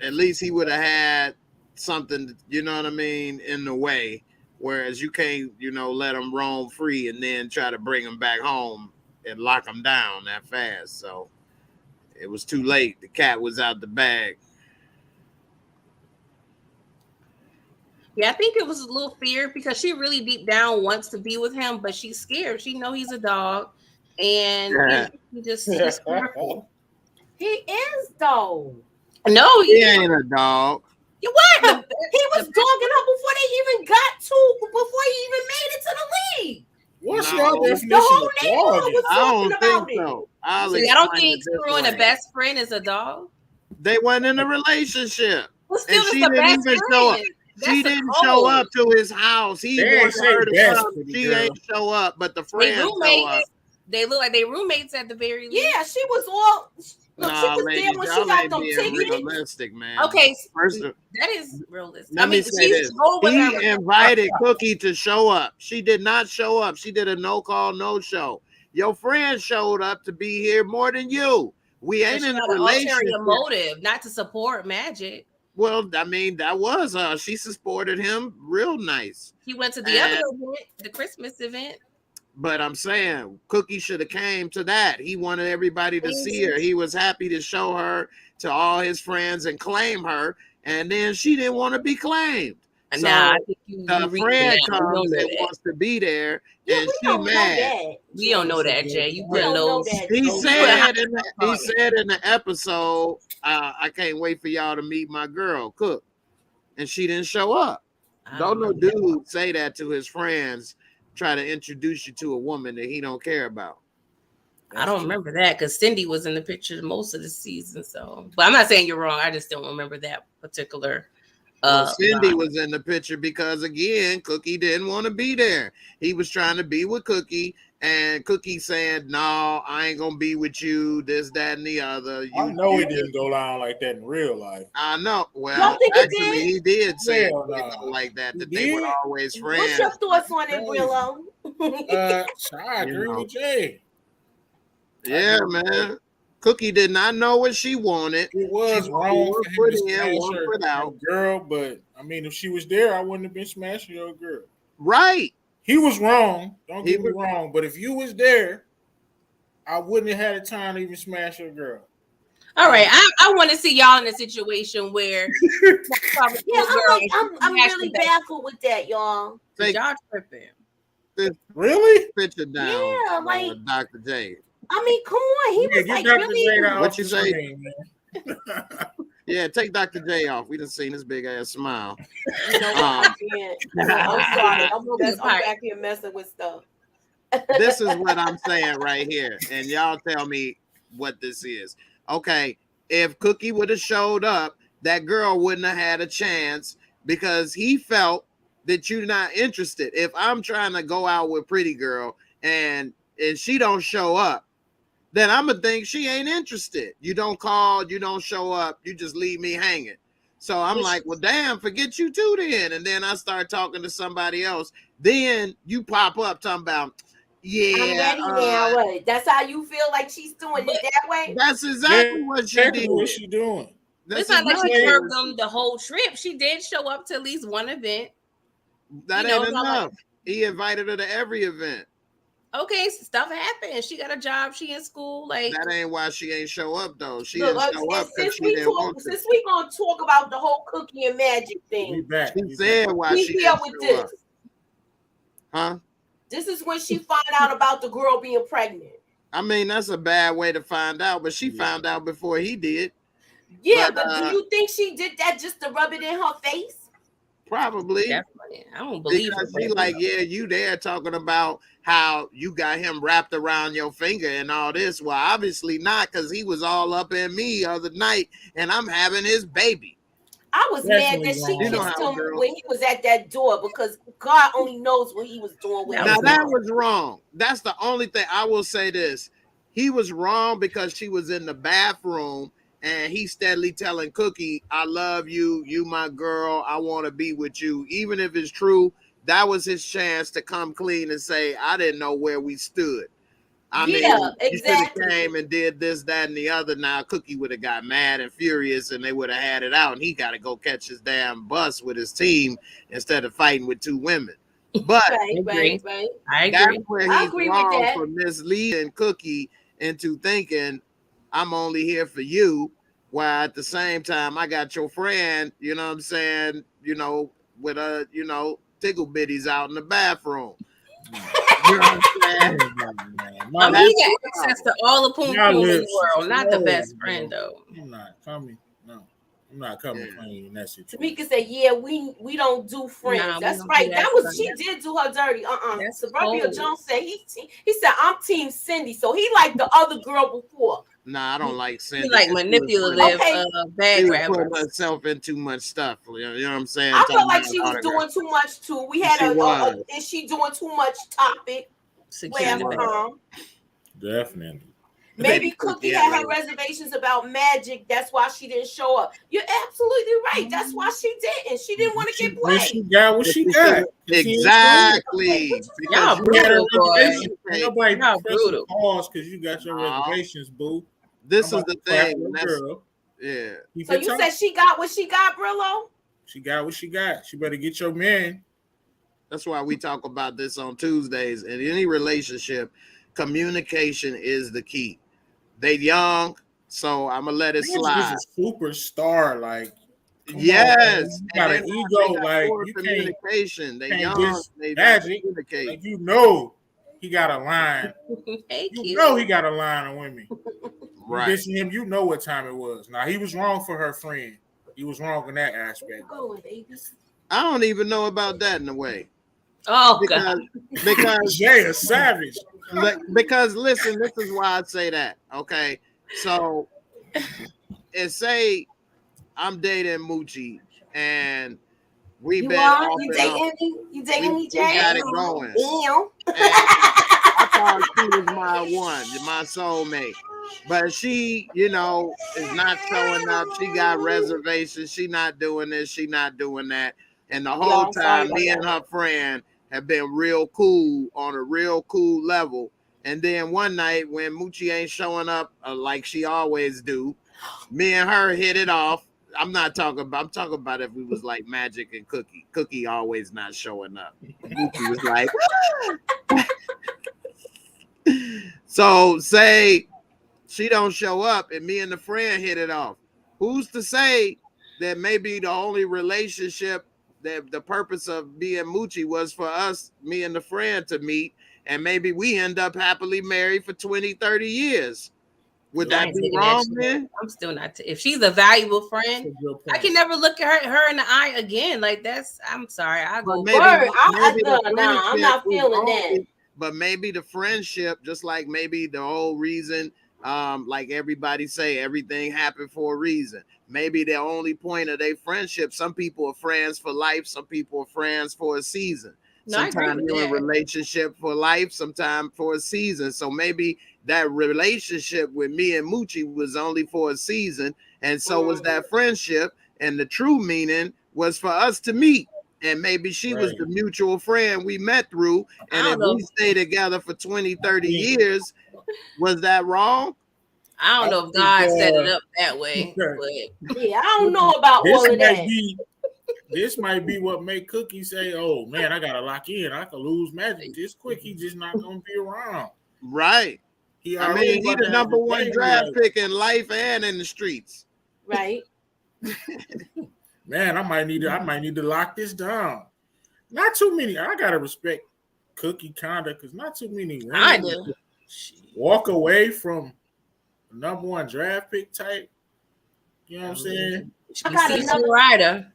at least he would have had something, you know what I mean, in the way. Whereas you can't, let him roam free and then try to bring him back home and lock him down that fast. So it was too late. The cat was out the bag. Yeah, I think it was a little fear because she really deep down wants to be with him, but she's scared. She know he's a dog, and he's careful. He is though. No, he ain't a dog. You what? He was dogging her before they even got to, before he even made it to the league. What's your definition? The whole neighborhood was talking about it. So. I don't think screwing a best friend is a dog. They weren't in a relationship. Well, still, it's the best friend. She didn't show up to his house. He wanted her to come. She ain't show up, but the friends show up. They look like they roommates at the very least. Yeah, she was all. Look, she was ladies, there when she got them tickets. Realistic, man. Okay, that is realistic. Let me say this. He invited Cookie to show up. She did not show up. She did a no-call, no-show. Your friend showed up to be here more than you. We ain't in a relationship. Ulterior motive, not to support Magic. Well, I mean, that was her. She supported him real nice. He went to the other event, the Christmas event. But I'm saying Cookie should have came to that. He wanted everybody to see her. He was happy to show her to all his friends and claim her. And then she didn't want to be claimed. So I think you the reading friend that. We don't comes know and that. wants to be there, Yeah, and we she don't know mad. that. We don't know that, Jay. You We putting don't know those. that. He Jay. said in the episode, I can't wait for y'all to meet my girl, Cook. And she didn't show up. Don't no dude say that to his friends, try to introduce you to a woman that he don't care about. I don't remember that because Cindy was in the picture most of the season. So, but I'm not saying you're wrong. I just don't remember that particular. Well, Cindy was in the picture because, again, Cookie didn't want to be there. He was trying to be with Cookie, and Cookie saying, "No, I ain't gonna be with you." This, that, and the other. I know he didn't go down like that in real life. I know. Well, Y'all think actually, he did say Hell it no. like that. He That they were did? always What's friends. your thoughts on it, Brillo? So I agree with Jay. Yeah, man. Cookie did not know what she wanted. It was She wrong one for him foot to in, smash one her foot out. girl, but I mean, if she was there, I wouldn't have been smashing your girl. Right. He was wrong. Don't get me wrong. But if you was there, I wouldn't have had the time to even smash your girl. All right, I want to see y'all in a situation where Yeah, I'm really baffled with that, y'all. Y'all tripping. Really? Picture down. Yeah, like Dr. J. I mean, come on. He was like Dr. really. J What you say? Screen, Yeah, take Dr. J off. We done seen his big ass smile. You know what? I can't. I'm sorry. I'm back here messing with stuff. This is what I'm saying right here, and y'all tell me what this is. Okay, if Cookie would have showed up, that girl wouldn't have had a chance because he felt that you're not interested. If I'm trying to go out with Pretty Girl and she don't show up, then I'm gonna think she ain't interested. You don't call, you don't show up, you just leave me hanging. So I'm like, well, damn, forget you too then. And then I start talking to somebody else. Then you pop up talking about, yeah, I'm ready now. What? That's how you feel like she's doing it that way? That's exactly what she did. What she doing? It's not like she served them the whole trip. She did show up to at least one event. That ain't enough. He invited her to every event. Okay, stuff happened. She got a job. She in school. Like that ain't why she ain't show up though. She didn't show up because she didn't want to. Since we gonna talk about the whole Cookie and Magic thing, she said why she didn't show up. Huh? This is when she found out about the girl being pregnant. I mean, that's a bad way to find out, but she found out before he did. Yeah, but do you think she did that just to rub it in her face? Probably. Definitely. I don't believe because she like, yeah, you there talking about how you got him wrapped around your finger and all this. Well, obviously not, because he was all up in me the other night and I'm having his baby. I was mad that she kissed him when he was at that door because God only knows what he was doing with him. Now that was wrong. That's the only thing I will say this. He was wrong because she was in the bathroom and he steadily telling Cookie, I love you. You my girl. I want to be with you. Even if it's true, that was his chance to come clean and say, I didn't know where we stood. I mean, exactly. You should have came and did this, that, and the other. Now Cookie would have got mad and furious and they would have had it out and he got to go catch his damn bus with his team instead of fighting with two women. But right. I agree. That's where he's wrong for misleading Cookie into thinking I'm only here for you, while at the same time I got your friend, you know what I'm saying, you know, with a, you know, tickle bitties out in the bathroom. You know what I'm saying? I mean, he got access to all the poom poom in the world, not the best friend though. I'm not coming. No, I'm not coming clean in that situation. Tamika said, "Yeah, we don't do friends." That's right. That was she did do her dirty. Suburbia Jones said he said I'm Team Cindy, so he liked the other girl before. Nah, I don't like Cindy. He like manipulative, bad grabber. Put herself in too much stuff. You know what I'm saying? I felt like she was doing too much too. We had is she doing too much topic? Definitely. Maybe Cookie had her reservations about Magic. That's why she didn't show up. You're absolutely right. That's why she didn't. She didn't want to get played. She got what she got. Exactly. Y'all brutal, boy. Nobody brutal. Pause because you got your reservations, boo. This is the thing. Girl. Yeah. So you said she got what she got, Brillo? She got what she got. She better get your man. That's why we talk about this on Tuesdays. In any relationship, communication is the key. They young, so I'm gonna let it slide. She's a superstar, like Yes, You and got then an they ego, got like poor you communication. They can't young, diss they don't Magic. communicate. Like you know, he got a line. Hey, You cute. know he got a line on women. You Right. dissing him, you know what time it was. Now he was wrong for her friend. He was wrong in that aspect. I don't even know about that in a way. Oh God. Because Jay a savage. because listen, this is why I say that. Okay, so and say I'm dating Moochie and we've been off You and on. dating me? You dating me, We Jay? got it going. Damn. And I thought she was my one, my soulmate. But she, you know, is not showing up. She got reservations. She not doing this. She not doing that. And the whole I'm sorry time, about me and that. her friend have been real cool on a real cool level. And then one night when Moochie ain't showing up like she always do, me and her hit it off. I'm talking about if we was like Magic and Cookie. Cookie always not showing up. Moochie was like, so say she don't show up and me and the friend hit it off. Who's to say that maybe the only relationship that the purpose of being Moochie was for us, me and the friend, to meet, and maybe we end up happily married for 20, 30 years. Would I that ain't be taking wrong, that man? I'm still not. If she's a valuable friend, I can never look at her in the eye again. Like that's. I'm sorry. I But go. maybe the I'm not friendship was feeling that. only, but maybe the friendship, just like maybe the whole reason, like everybody say, everything happened for a reason. Maybe the only point of their friendship, some people are friends for life, some people are friends for a season. No, I agree Sometimes with you're in that. relationship for life, sometimes for a season. So maybe that relationship with me and Moochie was only for a season, and so was that friendship. And the true meaning was for us to meet. And maybe she was the mutual friend we met through. And if we stay together for 20, 30 years, was that wrong? I don't know if God set it up that way, but yeah, I don't know about all of that. This might be what make Cookie say, "Oh man, I gotta lock in. I could lose Magic this quick. He just not gonna be around." Right. He the number one draft pick in life and in the streets. Right. Man, I might need to lock this down. Not too many. I gotta respect Cookie kinda, because not too many women I do. walk away from number one draft pick type. You know what I'm saying? Rider.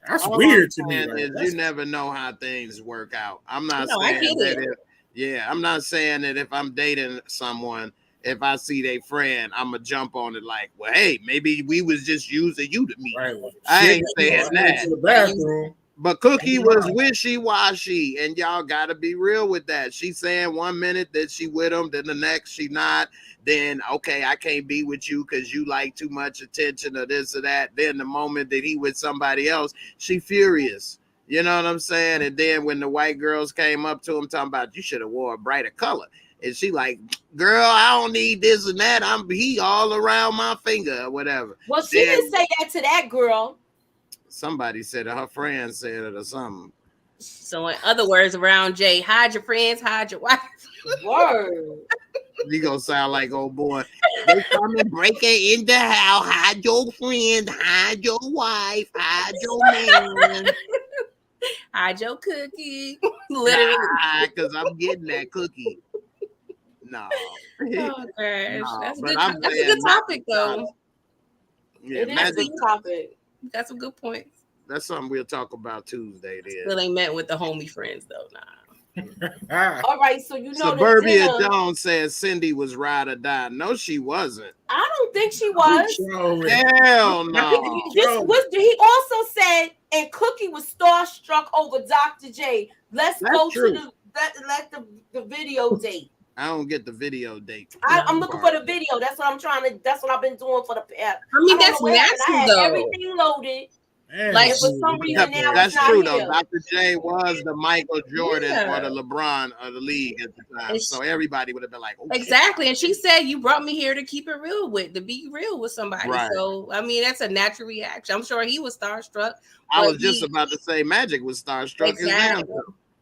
That's weird to me. Like, you never know how things work out. I'm not No, saying that I'm not saying that if I'm dating someone, if I see their friend, I'm gonna jump on it like, well, hey, maybe we was just using you to meet. Right. I ain't saying that. But Cookie was wishy-washy, and y'all gotta be real with that. She's saying 1 minute that she with him, then the next she not. Then okay, I can't be with you because you like too much attention or this or that. Then the moment that he with somebody else, she furious. You know what I'm saying? And then when the white girls came up to him talking about you should have wore a brighter color, and she like, girl, I don't need this and that. He all around my finger or whatever. Well, she didn't say that to that girl. Somebody said it. Her friend said it or something. So in other words, around Jay, hide your friends, hide your wife. Word. You gonna sound like old boy. They come and break it in the house. Hide your friend, hide your wife, hide your man. Hide your cookie. Literally. Because I'm getting that cookie. No. Oh gosh. No, that's a that's good topic though. Yeah, it is a good topic. Got some good points. That's something we'll talk about Tuesday. Then. Still ain't met with the homie friends though. Nah. All right, so you know Suburbia Jones says Cindy was ride or die. No, she wasn't. I don't think she was. Hell no. He also said, and Cookie was starstruck over Dr. J. That's go true. To the video date. I don't get the video date. I'm looking for the video. That's what I'm trying to. That's what I've been doing for the past. I mean, that's nasty though. Everything loaded. Man, like for some reason now that's it's not true here. Though. Dr. J was the Michael Jordan or the LeBron of the league at the time, so everybody would have been like, okay. Exactly. And she said, "You brought me here to keep it real to be real with somebody." Right. So I mean, that's a natural reaction. I'm sure he was starstruck. I was just about to say Magic was starstruck. Exactly.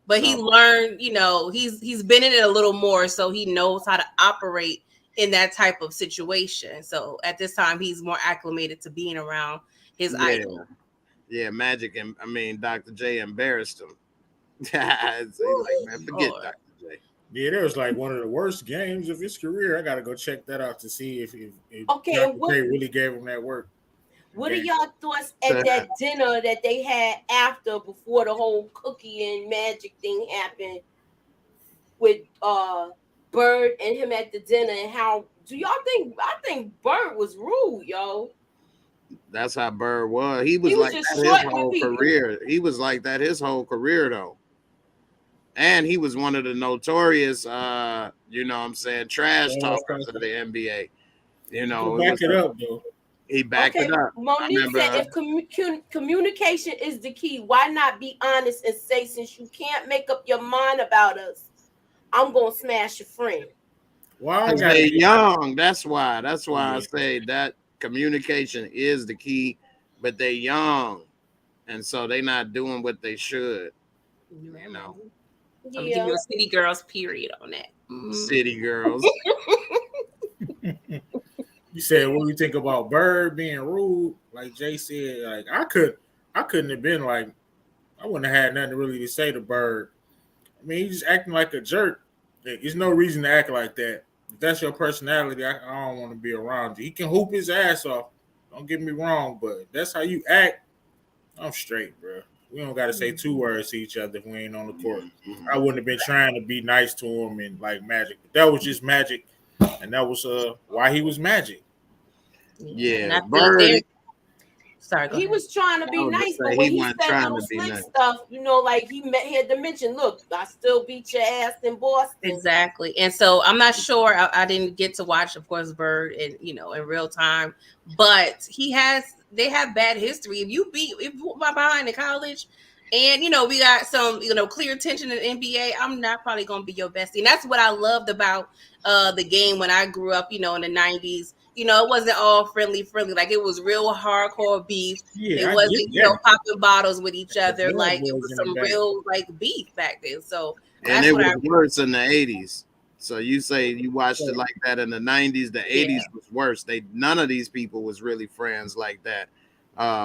But he learned, he's been in it a little more, so he knows how to operate in that type of situation. So at this time, he's more acclimated to being around his idol. Yeah, Magic and Dr. J embarrassed him. So he's like, man, forget Lord. Dr. J. Yeah, that was like one of the worst games of his career. I gotta go check that out to see if Okay, Dr. and what J really gave him that work. what are Okay. y'all thoughts at that dinner that they had before the whole Cookie and Magic thing happened with Bird and him at the dinner? And how do y'all think? I think Bird was rude, yo. That's how Bird was. He was He was like just that his short with whole people. career. He was like that his whole career though. And he was one of the notorious trash talkers of the NBA. You know, Back it up though. He backed it up. Monique said, if communication is the key, why not be honest and say, since you can't make up your mind about us, I'm gonna smash your friend. Why? Because they're young. That's why. I say that communication is the key, but they're young, and so they're not doing what they should. You know. I'm gonna give you a City Girls period on that. City Girls. You said, what do you think about Bird being rude? Like Jay said, like I couldn't have been like, I wouldn't have had nothing really to say to Bird. I mean, he's just acting like a jerk. There's no reason to act like that. If that's your personality, I don't want to be around you. He can hoop his ass off. Don't get me wrong, but if that's how you act, I'm straight, bro. We don't got to say 2 words to each other if we ain't on the court. I wouldn't have been trying to be nice to him and like Magic. But that was just Magic, and that was why he was Magic. Yeah, Bird. Sorry, he was trying to be nice, but when he said little slick stuff, like he had to mention, look, I still beat your ass in Boston. Exactly. And so I'm not sure. I didn't get to watch, of course, Bird in real time, but they have bad history. If you behind in college, and we got some clear tension in the NBA, I'm not probably gonna be your bestie. And that's what I loved about the game when I grew up, in the 90s. It wasn't all friendly. Like it was real hardcore beef. Yeah, it wasn't, popping bottles with each other. Like it was some real beef back then. So and it was worse in the 80s. So you say you watched it like that in the 90s. The 80s was worse. None of these people was really friends like that,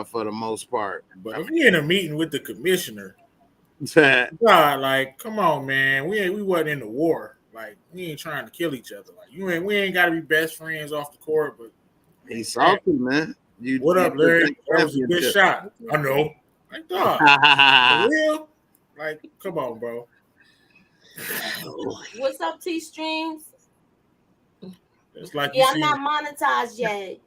for the most part. But if we in a meeting with the commissioner, God, like, come on, man, we wasn't in the war. Like, we ain't trying to kill each other. Like, we ain't got to be best friends off the court. But he's salty, man. What up, Larry? That was a good shot. I know. Like, dog, for real? Like, come on, bro. What's up, T Streams? It's like I'm not monetized yet.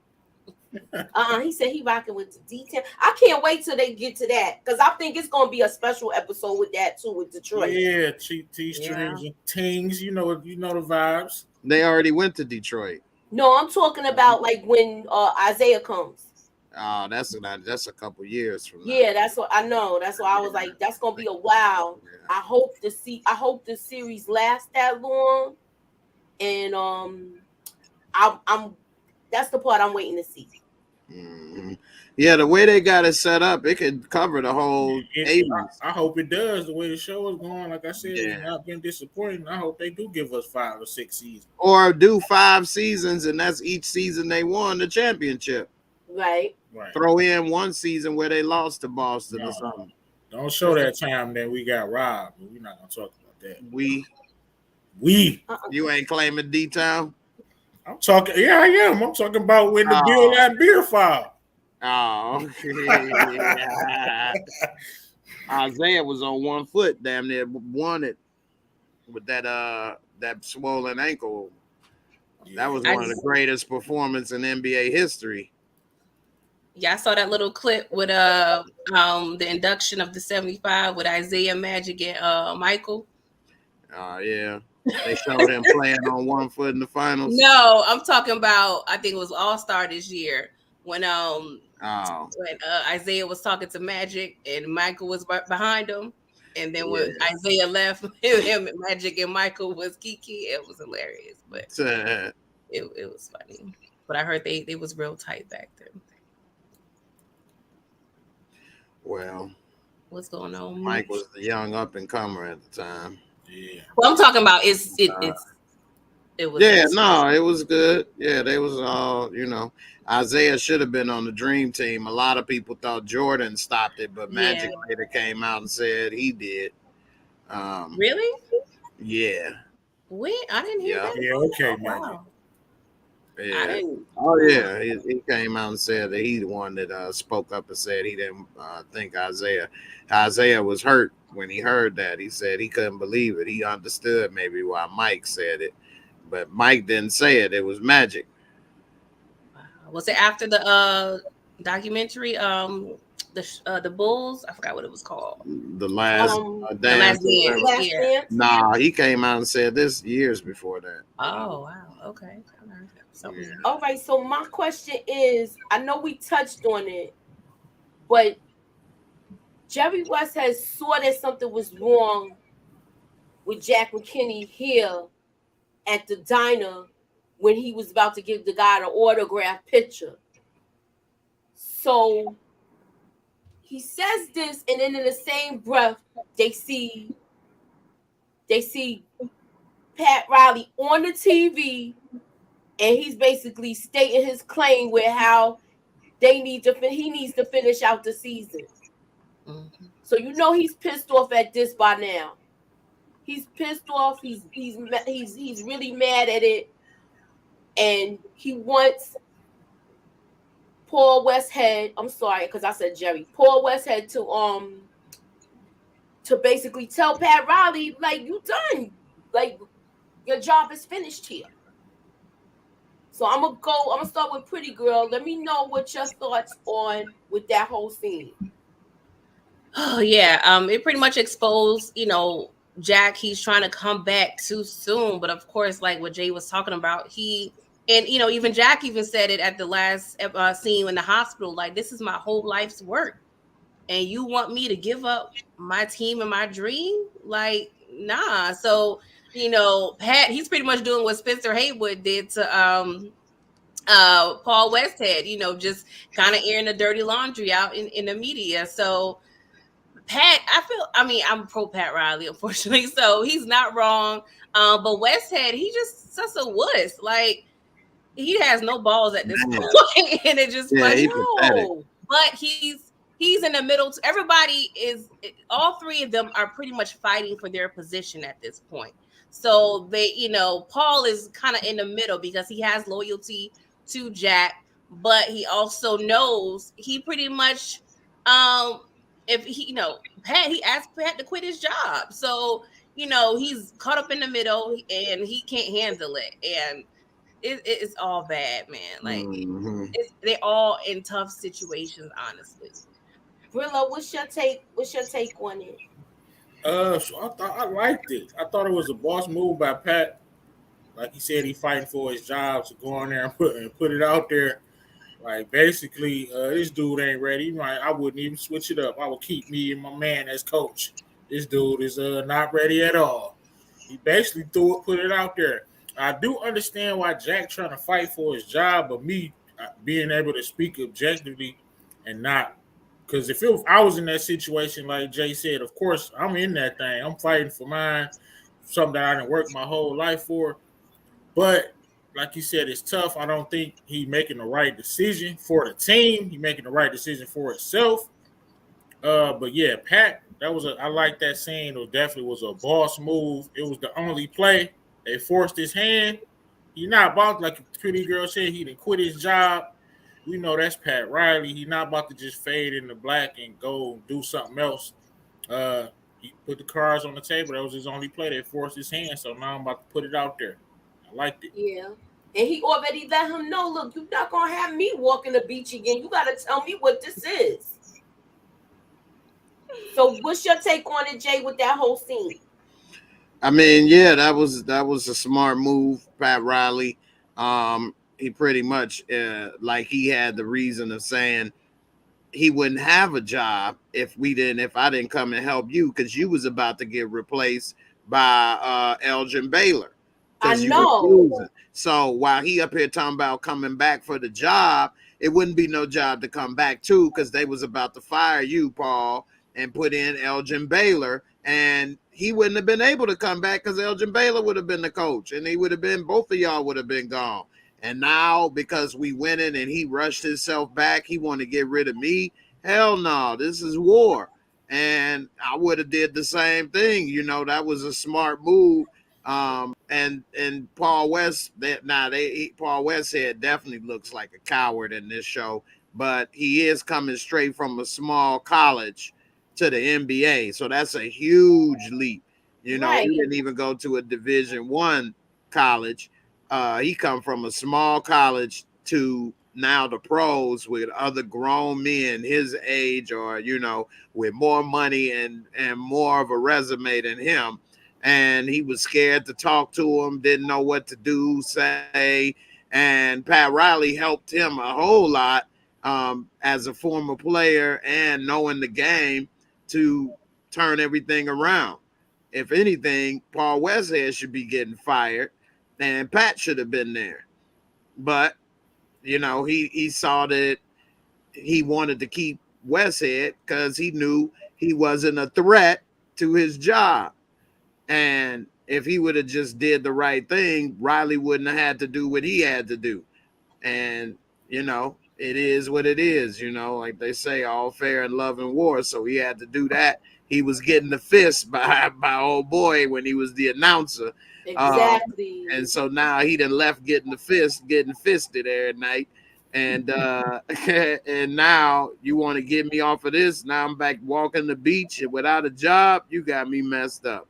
He said he rocking with the detail. I can't wait till they get to that, because I think it's gonna be a special episode with that too, with Detroit. Yeah, T Streams and Tings. You know the vibes. They already went to Detroit. No, I'm talking about like when Isaiah comes. Oh, that's a couple years from now. Yeah, that's what I know. That's why I was like, that's gonna be a while. Yeah. I hope the series lasts that long, and I'm that's the part I'm waiting to see. Mm-hmm. Yeah, the way they got it set up, it could cover the whole 80s. I hope it does. The way the show is going, like I said, it's not been disappointing. I hope they do give us 5 or 6 seasons, or do 5 seasons, and that's each season they won the championship. Right. Throw in one season where they lost to Boston or something. Don't show that time that we got robbed. We're not gonna talk about that. We. You ain't claiming D-Town? I'm talking. Yeah, I am. I'm talking about when the Bill that beer file. Oh, Isaiah was on 1 foot, damn near won it with that swollen ankle. That was one of the greatest performances in NBA history. Yeah, I saw that little clip with the induction of the 75 with Isaiah, Magic, and Michael. Oh yeah. They showed him playing on 1 foot in the finals. No, I'm talking about, I think it was All-Star this year when Isaiah was talking to Magic and Michael was behind him. And then when Isaiah left, him, Magic, and Michael was Kiki. It was hilarious, but it was funny. But I heard they was real tight back then. Well, what's going on? Mike was the young up and comer at the time. Yeah. Well, I'm talking about it was. Yeah, no, it was good. Yeah, they was all, Isaiah should have been on the dream team. A lot of people thought Jordan stopped it, but Yeah. Magic later came out and said he did. Really? Yeah, When? I didn't hear yeah, that. Yeah, okay, Oh, Magic. wow. I yeah. didn't. Oh Wow. yeah, he came out and said that he the one that spoke up and said he didn't think Isaiah was hurt when he heard that. He said he couldn't believe it. He understood maybe why Mike said it, but Mike didn't say it. It was Magic. Wow. Was it after the documentary? The Bulls. I forgot what it was called. The last The dance. Last Dance. Last Yeah. Dance. Nah, he came out and said this years before that. Oh wow. Okay. I learned something. Yeah. All right, so my question is, I know we touched on it, but Jerry West has saw that something was wrong with Jack McKinney here at the diner when he was about to give the guy the autograph picture. So he says this, and then in the same breath, they see Pat Riley on the TV, and he's basically stating his claim with how he needs to finish out the season. Mm-hmm. So he's pissed off at this by now. He's pissed off. He's really mad at it, and he wants Paul Westhead. I'm sorry, because I said Jerry. Paul Westhead to basically tell Pat Riley, like, you done, like, your job is finished here. So I'm gonna start with Pretty Girl. Let me know what your thoughts on with that whole scene. Oh yeah. It pretty much exposed, Jack. He's trying to come back too soon, but of course, like what Jay was talking about, even Jack even said it at the last scene in the hospital. Like, this is my whole life's work, and you want me to give up my team and my dream? Like, nah. So, Pat, he's pretty much doing what Spencer Haywood did to Paul Westhead, just kind of airing the dirty laundry out in the media. So Pat, I'm pro Pat Riley, unfortunately, so he's not wrong. But Westhead, he just such a wuss. Like, he has no balls at this point, and it just funny. No, but he's in the middle. All three of them are pretty much fighting for their position at this point. So Paul is kind of in the middle because he has loyalty to Jack, but he also knows he pretty much, if he, Pat, he asked Pat to quit his job. So, he's caught up in the middle and he can't handle it. And it's all bad, man. Like, they're all in tough situations, honestly. Brillo, what's your take on it? So I liked it. I thought it was a boss move by Pat. Like he said, he fighting for his job to go on there and put it out there. Like, basically, this dude ain't ready. I wouldn't even switch it up. I would keep me and my man as coach. This dude is not ready at all. He basically put it out there. I do understand why Jack trying to fight for his job, but me being able to speak objectively and not, because if I was in that situation, like Jay said, of course I'm in that thing. I'm fighting for mine, something that I didn't work my whole life for. But like you said, it's tough. I don't think he making the right decision for the team. He making the right decision for himself. But yeah, Pat, I like that scene. It definitely was a boss move. It was the only play. They forced his hand. He not about, like Pretty Girl said, he didn't quit his job. We know that's Pat Riley. He not about to just fade into black and go do something else. He put the cards on the table. That was his only play. They forced his hand, so now I'm about to put it out there. I liked it. Yeah. And he already let him know, look, you're not going to have me walking the beach again. You got to tell me what this is. So what's your take on it, Jay, with that whole scene? I mean, yeah, that was a smart move, Pat Riley. He pretty much like he had the reason of saying he wouldn't have a job if I didn't come and help you, because you was about to get replaced by Elgin Baylor. I know. So while he up here talking about coming back for the job, it wouldn't be no job to come back to, because they was about to fire you, Paul, and put in Elgin Baylor. And he wouldn't have been able to come back because Elgin Baylor would have been the coach, and he would have been, both of y'all would have been gone. And now, because we winning and he rushed himself back, he want to get rid of me. Hell no, this is war. And I would have did the same thing. You know, that was a smart move. And Paul West, Paul Westhead definitely looks like a coward in this show, but he is coming straight from a small college to the NBA, so that's a huge leap. You know, Right. he didn't even go to a Division I college. He come from a small college to now the pros with other grown men his age, or you know, with more money and more of a resume than him. And he was scared to talk to him, didn't know what to do, say. And Pat Riley helped him a whole lot as a former player and knowing the game to turn everything around. If anything, Paul Westhead should be getting fired, and Pat should have been there. But you know, he saw that he wanted to keep Westhead because he knew he wasn't a threat to his job. And if he would have just did the right thing, Riley wouldn't have had to do what he had to do. And, you know, it is what it is, you know, like they say, all fair in love and war. So he had to do that. He was getting the fist by old boy when he was the announcer. Exactly. And so now he done left getting fisted every night. And and now you want to get me off of this. Now I'm back walking the beach and without a job. You got me messed up.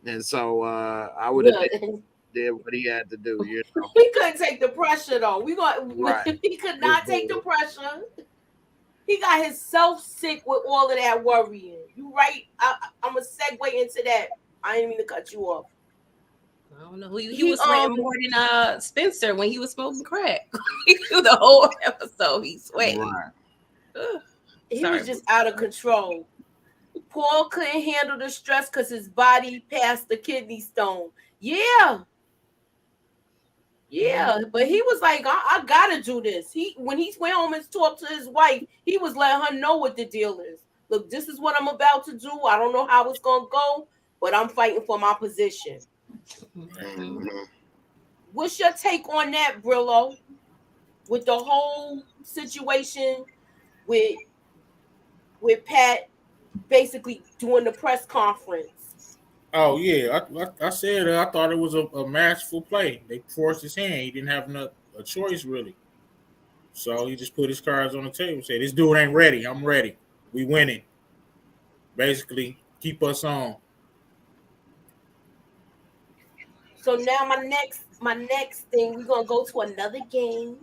And so I would have did what he had to do, you know. He couldn't take the pressure though. Right. He could not take the pressure. He got himself sick with all of that worrying. You right? I'm gonna segue into that. I didn't mean to cut you off. I don't know. He was sweating more than Spencer when he was smoking crack. The whole episode, he sweating. Right. He was just out of control. Paul couldn't handle the stress because his body passed the kidney stone. Yeah, but he was like, I gotta do this. When he went home and talked to his wife, he was letting her know what the deal is. Look, this is what I'm about to do. I don't know how it's gonna go, but I'm fighting for my position. Mm-hmm. What's your take on that, Brillo? With the whole situation with Pat basically doing the press conference. Oh yeah, I said I thought it was a masterful play. They forced his hand. He didn't have a choice really. So he just put his cards on the table. Said, "This dude ain't ready. I'm ready. We winning." Basically, keep us on. So now my next thing, we're gonna go to another game.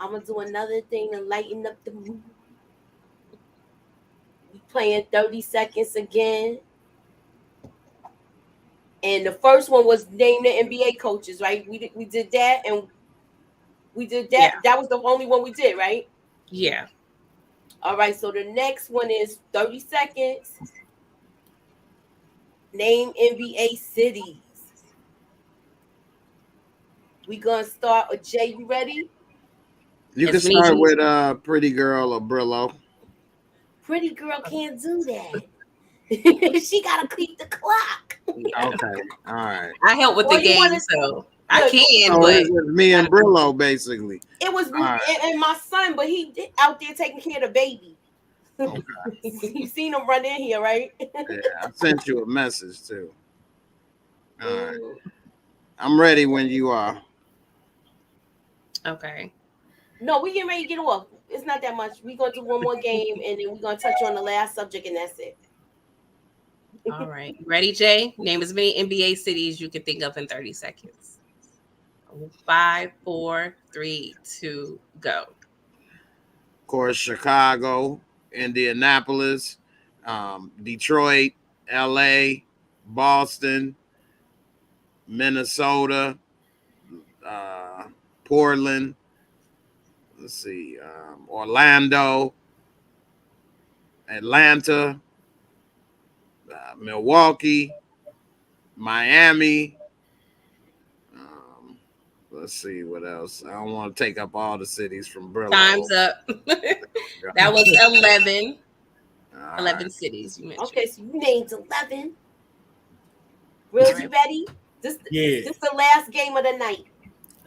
I'm gonna do another thing to lighten up the mood. We playing 30 seconds again. And the first one was name the NBA coaches, right? We did that, and we did that. Yeah. That was the only one we did, right? Yeah. All right. So the next one is 30 seconds. Name NBA cities. We gonna start with Jay. You ready? You can start with Pretty Girl or Brillo. Pretty Girl can't do that. She gotta keep the clock. Okay, all right. I help with the game, so I can. But it was me and Brillo basically. It was me and my son, but he out there taking care of the baby. Okay. You seen him run in here, right? Yeah, I sent you a message too. All right, I'm ready when you are. Okay. No, we getting ready to get off. It's not that much. We're gonna do one more game and then we're gonna touch on the last subject and that's it. All right. Ready, Jay? Name as many NBA cities you can think of in 30 seconds. 5, 4, 3, 2, go. Of course, Chicago, Indianapolis, Detroit, LA, Boston, Minnesota, Portland. Let's see, Orlando, Atlanta, Milwaukee, Miami. Let's see what else. I don't want to take up all the cities from Brillo. Time's up. That was 11. 11 cities you mentioned. Okay, so you named 11. Real, you ready? This the last game of the night.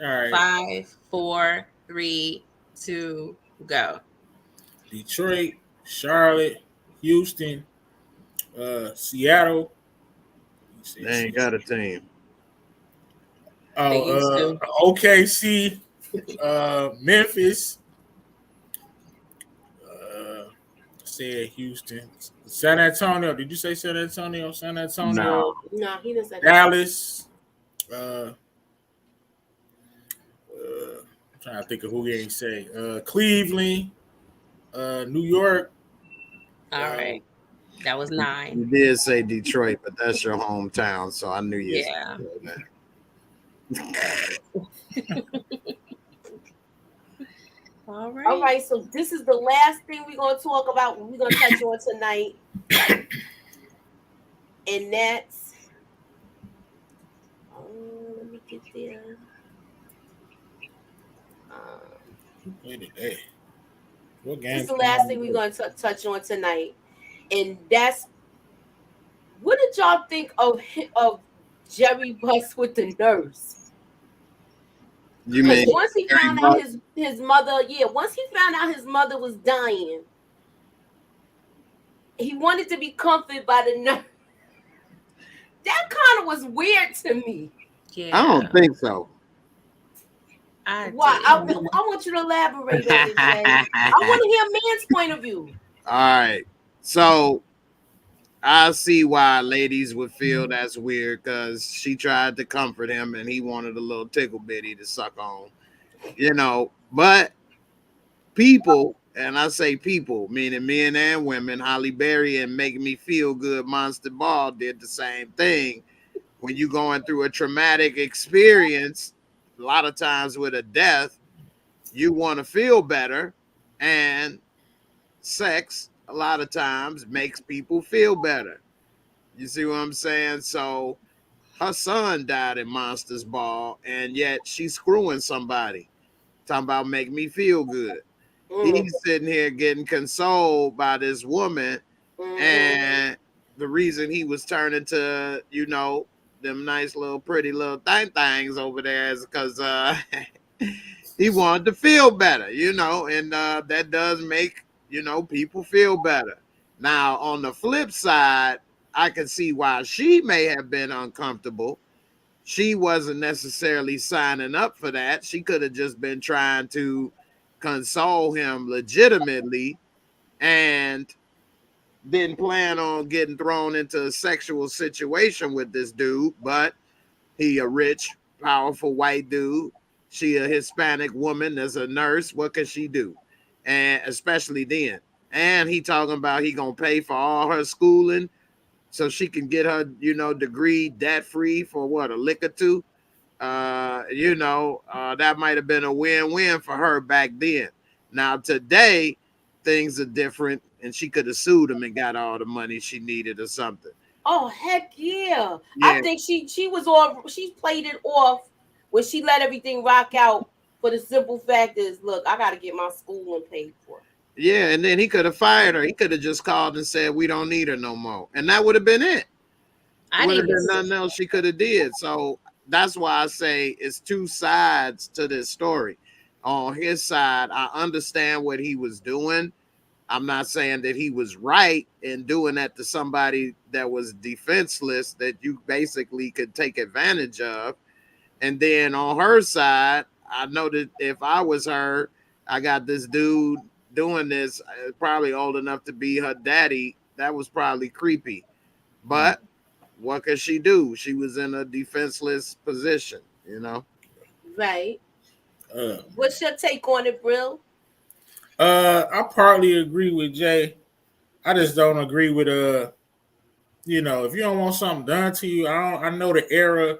All right. 5, 4, 3, 2, go. Detroit, Charlotte, Houston, Seattle. They ain't got a team. OKC, Memphis. Said Houston, San Antonio. Did you say San Antonio? San Antonio. No, he didn't say Dallas. I'm trying to think of who he ain't say. Cleveland, New York. All right. That was 9. You did say Detroit, but that's your hometown, so I knew you. Yeah. All right. All right, so this is the last thing we're going to talk about. We're going to touch on tonight. And that's, let me get there. This is the last thing we're going to touch on tonight. And that's, what did y'all think of Jerry Buss with the nurse? You mean once he found out his mother, once he found out his mother was dying, he wanted to be comforted by the nurse. That kind of was weird to me. Yeah. I don't think so. Why? I want you to elaborate on it, Jay. I want to hear a man's point of view. All right. So I see why ladies would feel that's weird, because she tried to comfort him and he wanted a little tickle bitty to suck on, but people, and I say people, meaning men and women, Holly Berry and Make Me Feel Good Monster Ball did the same thing. When you're going through a traumatic experience, a lot of times with a death, you want to feel better, and sex a lot of times makes people feel better. You see what I'm saying? So her son died in Monsters Ball, and yet she's screwing somebody. Talking about make me feel good. He's sitting here getting consoled by this woman, and the reason he was turning to, them nice little pretty little things over there is because he wanted to feel better, and that does make, people feel better. Now, on the flip side, I can see why she may have been uncomfortable. She wasn't necessarily signing up for that. She could have just been trying to console him legitimately and didn't plan on getting thrown into a sexual situation with this dude, but he a rich, powerful white dude. She a Hispanic woman that's a nurse. What can she do? And especially then. And he talking about he gonna pay for all her schooling so she can get her, degree debt-free for what, a lick or two? That might have been a win-win for her back then. Now, today, things are different, and she could have sued him and got all the money she needed or something. Oh, heck yeah. I think she played it off when she let everything rock out for the simple fact is, look, I got to get my schooling paid for. Yeah, and then he could have fired her. He could have just called and said, we don't need her no more. And that would have been it. Would have been nothing else she could have did. So that's why I say it's two sides to this story. On his side, I understand what he was doing. I'm not saying that he was right in doing that to somebody that was defenseless, that you basically could take advantage of. And then on her side, I know that if I was her, I got this dude doing this, probably old enough to be her daddy. That was probably creepy. But what could she do? She was in a defenseless position, Right. What's your take on it, Brill? I partly agree with Jay. I just don't agree with if you don't want something done to you, I know the era.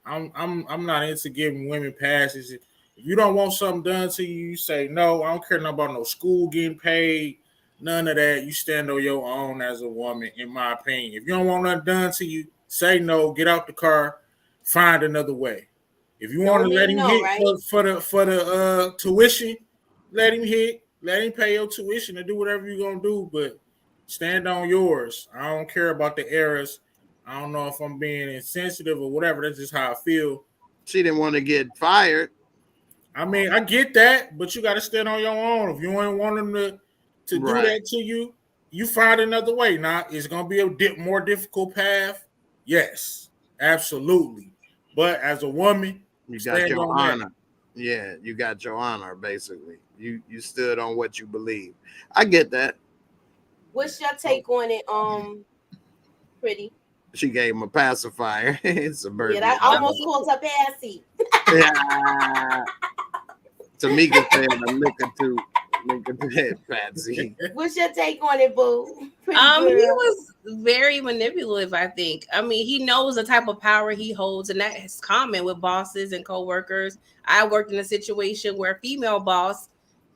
I'm not into giving women passes. If you don't want something done to you, you say no. I don't care nothing about no school getting paid, none of that. You stand on your own as a woman, in my opinion. If you don't want nothing done to you, say no. Get out the car, find another way. If you want to let him hit for the tuition, let him hit. Let him pay your tuition and do whatever you're gonna do, but stand on yours. I don't care about the eras. I don't know if I'm being insensitive or whatever. That's just how I feel. She didn't want to get fired. I mean, I get that, but you got to stand on your own. If you ain't want them to do Right. that to you, you find another way. Now, it's going to be a more difficult path. Yes, absolutely. But as a woman, You got stand your on that. honor. Yeah, you got your honor, basically. You stood on what you believe. I get that. What's your take on it, Pretty? She gave him a pacifier. It's a Yeah, birthday. that almost called her passy. Yeah. Tamika said a lick or two. Lick or two, Patsy. What's your take on it, boo? Pretty He girl. was very manipulative, I think. I mean, he knows the type of power he holds, and that is common with bosses and co-workers. I worked in a situation where a female boss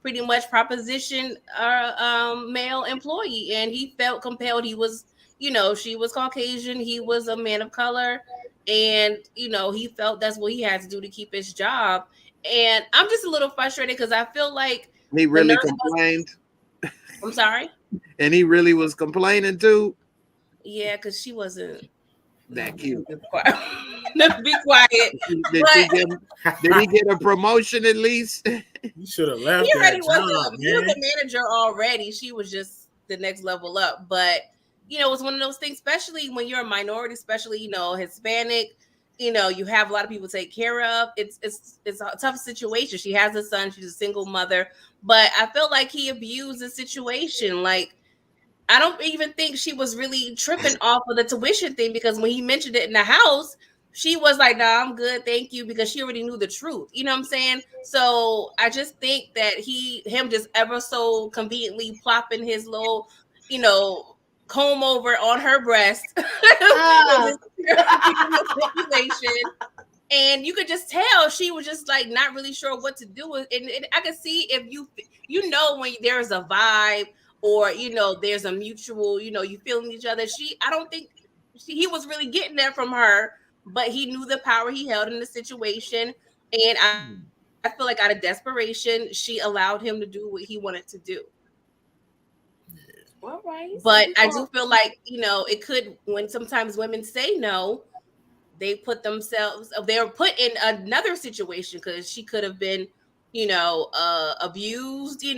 pretty much propositioned a male employee, and he felt compelled. He was, she was Caucasian, he was a man of color, and he felt that's what he had to do to keep his job. And I'm just a little frustrated because I feel like He the really nurse complained. I'm sorry. And he really was complaining too. Yeah, because she wasn't That cute. Be quiet. Be quiet. Did he get a promotion at least? You should have left He already that was job, he was man. a manager already. She was just the next level up. But it was one of those things, especially when you're a minority, especially Hispanic. You have a lot of people to take care of. It's a tough situation. She has a son. She's a single mother. But I feel like he abused the situation. Like, I don't even think she was really tripping off of the tuition thing, because when he mentioned it in the house, she was like, "Nah, I'm good, thank you," because she already knew the truth. You know what I'm saying? So I just think that him just ever so conveniently plopping his little, comb over on her breast was manipulation. And you could just tell she was just like not really sure what to do. And I could see if when there's a vibe, or there's a mutual, you feeling each other. I don't think he was really getting that from her, but he knew the power he held in the situation. And I feel like out of desperation, she allowed him to do what he wanted to do. All right. But I do feel like, it could, when sometimes women say no, they were put in another situation, because she could have been, abused. It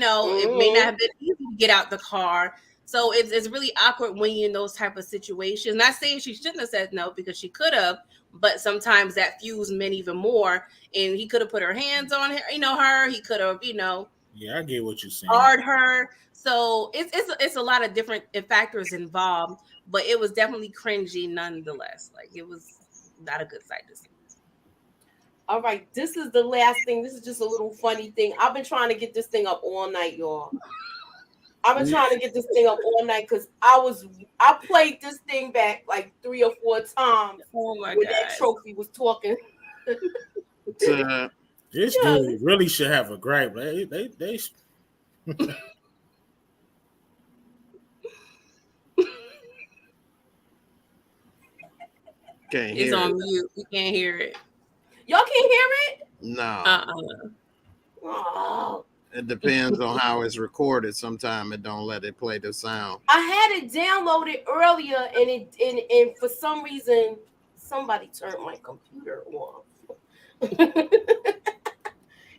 may not have been easy to get out the car. So it's really awkward when you're in those type of situations. Not saying she shouldn't have said no, because she could have, but sometimes that fuels men even more. And he could have put her hands on her, he could have, Yeah, I get what you're saying. hard her. So it's a lot of different factors involved, but it was definitely cringy nonetheless. Like, it was not a good sight to see. All right, this is the last thing. This is just a little funny thing. I've been trying to get this thing up all night, y'all. I've been trying to get this thing up all night because I played this thing back like 3 or 4 times. Oh my when God. that trophy was talking. This dude really should have a gripe. They Can't It's hear on it. mute. You can't hear it. Y'all can't hear it? No. Oh. It depends on how it's recorded. Sometimes it don't let it play the sound. I had it downloaded earlier, and for some reason somebody turned my computer off.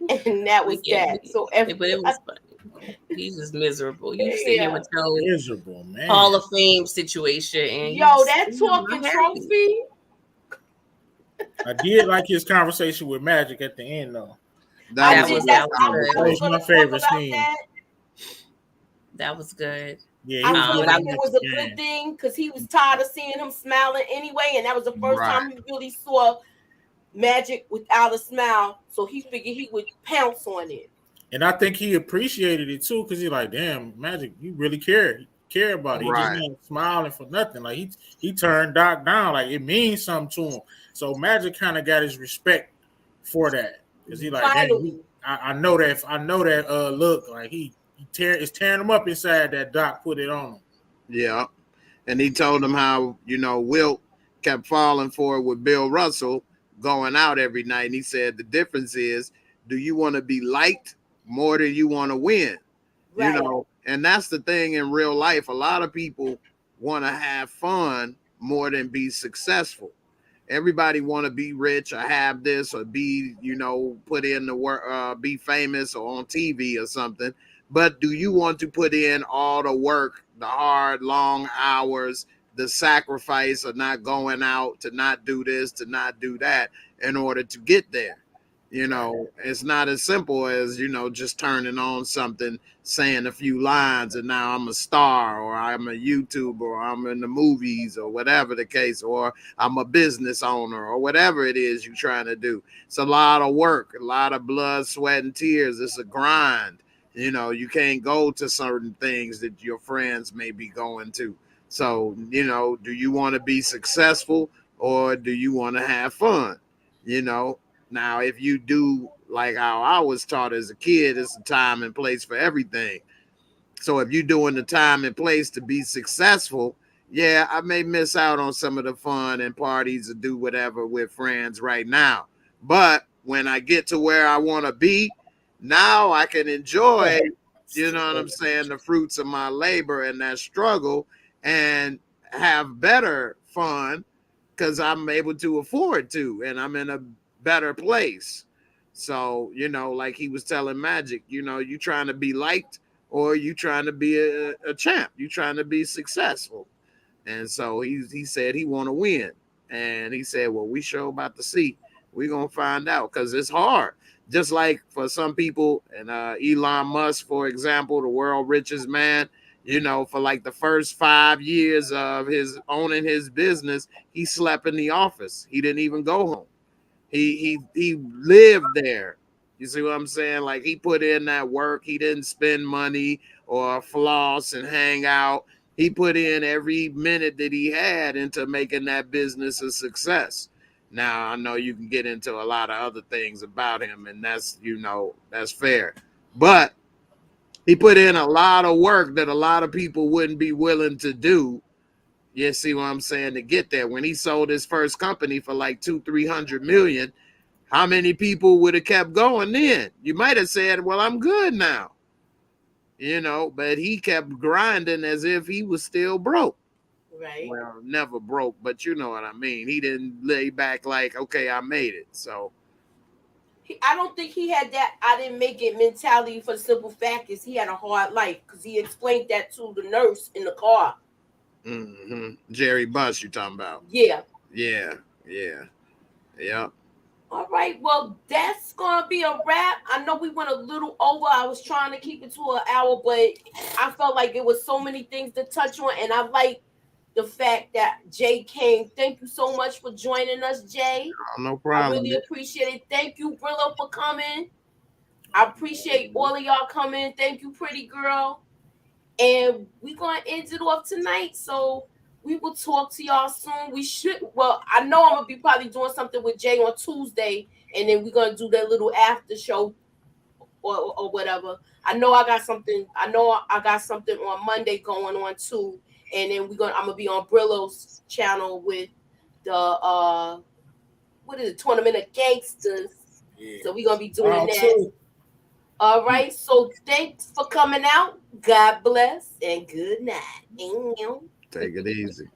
And that was that. So but it was funny. He's just miserable. You sit here with your miserable, man. Hall of Fame situation, and that talking trophy. I did like his conversation with Magic at the end, though. That was my favorite scene. That was good. Yeah, I feel like it was a good thing because he was tired of seeing him smiling anyway, and that was the first time he really saw Magic without a smile. So he figured he would pounce on it. And I think he appreciated it too, because he's like, "Damn, Magic, you really care about it." He just not smiling for nothing. Like he turned Doc down, like it means something to him. So Magic kind of got his respect for that, because he like, "Damn, I know that look, like it's tearing him up inside that Doc put it on him." Yeah, and he told him how Wilt kept falling for it with Bill Russell going out every night, and he said the difference is, do you want to be liked more than you want to win? Right. And that's the thing in real life. A lot of people want to have fun more than be successful. Everybody want to be rich or have this or be, put in the work, be famous or on TV or something. But do you want to put in all the work, the hard, long hours, the sacrifice of not going out, to not do this, to not do that in order to get there? It's not as simple as, just turning on something, saying a few lines, and now I'm a star, or I'm a YouTuber, or I'm in the movies, or whatever the case, or I'm a business owner, or whatever it is you're trying to do. It's a lot of work, a lot of blood, sweat, and tears. It's a grind. You can't go to certain things that your friends may be going to. So, do you want to be successful or do you want to have fun? Now, if you do like how I was taught as a kid, it's a time and place for everything. So if you're doing the time and place to be successful, yeah, I may miss out on some of the fun and parties or do whatever with friends right now. But when I get to where I want to be, now I can enjoy, what I'm saying, the fruits of my labor and that struggle and have better fun because I'm able to afford to, and I'm in a better place. So, like he was telling Magic, you trying to be liked or you trying to be a champ, you trying to be successful. And so he said he want to win. And he said, well, we sure about to see. We're going to find out because it's hard. Just like for some people, and Elon Musk, for example, the world richest man, for like the first 5 years of his owning his business, he slept in the office. He didn't even go home. He lived there. You see what I'm saying? Like he put in that work. He didn't spend money or floss and hang out. He put in every minute that he had into making that business a success. Now I know you can get into a lot of other things about him, and that's fair. But he put in a lot of work that a lot of people wouldn't be willing to do. You see what I'm saying? To get there. When he sold his first company for like 200-300 million, how many people would have kept going then? You might have said, well, I'm good now. But he kept grinding as if he was still broke. Right. Well, never broke, but you know what I mean. He didn't lay back like, okay, I made it. So I don't think he had that I didn't make it mentality, for the simple fact is he had a hard life, because he explained that to the nurse in the car. Jerry Buss, you talking about? Yeah. Yeah. All right, well, that's gonna be a wrap. I know we went a little over. I was trying to keep it to an hour, but I felt like it was so many things to touch on, and I like the fact that Jay came. Thank you so much for joining us, Jay. Oh, no problem. I really appreciate it. Thank you, Brillo, for coming. I appreciate all of y'all coming. Thank you, pretty girl. And we're gonna end it off tonight. So we will talk to y'all soon. I know I'm gonna be probably doing something with Jay on Tuesday, and then we're gonna do that little after show or whatever. I know I got something on Monday going on too. And then I'm gonna be on Brillo's channel with the what is it, Tournament of Gangsters. Yeah. So we're gonna be doing that. Too. All right. So thanks for coming out. God bless and good night. Take it easy.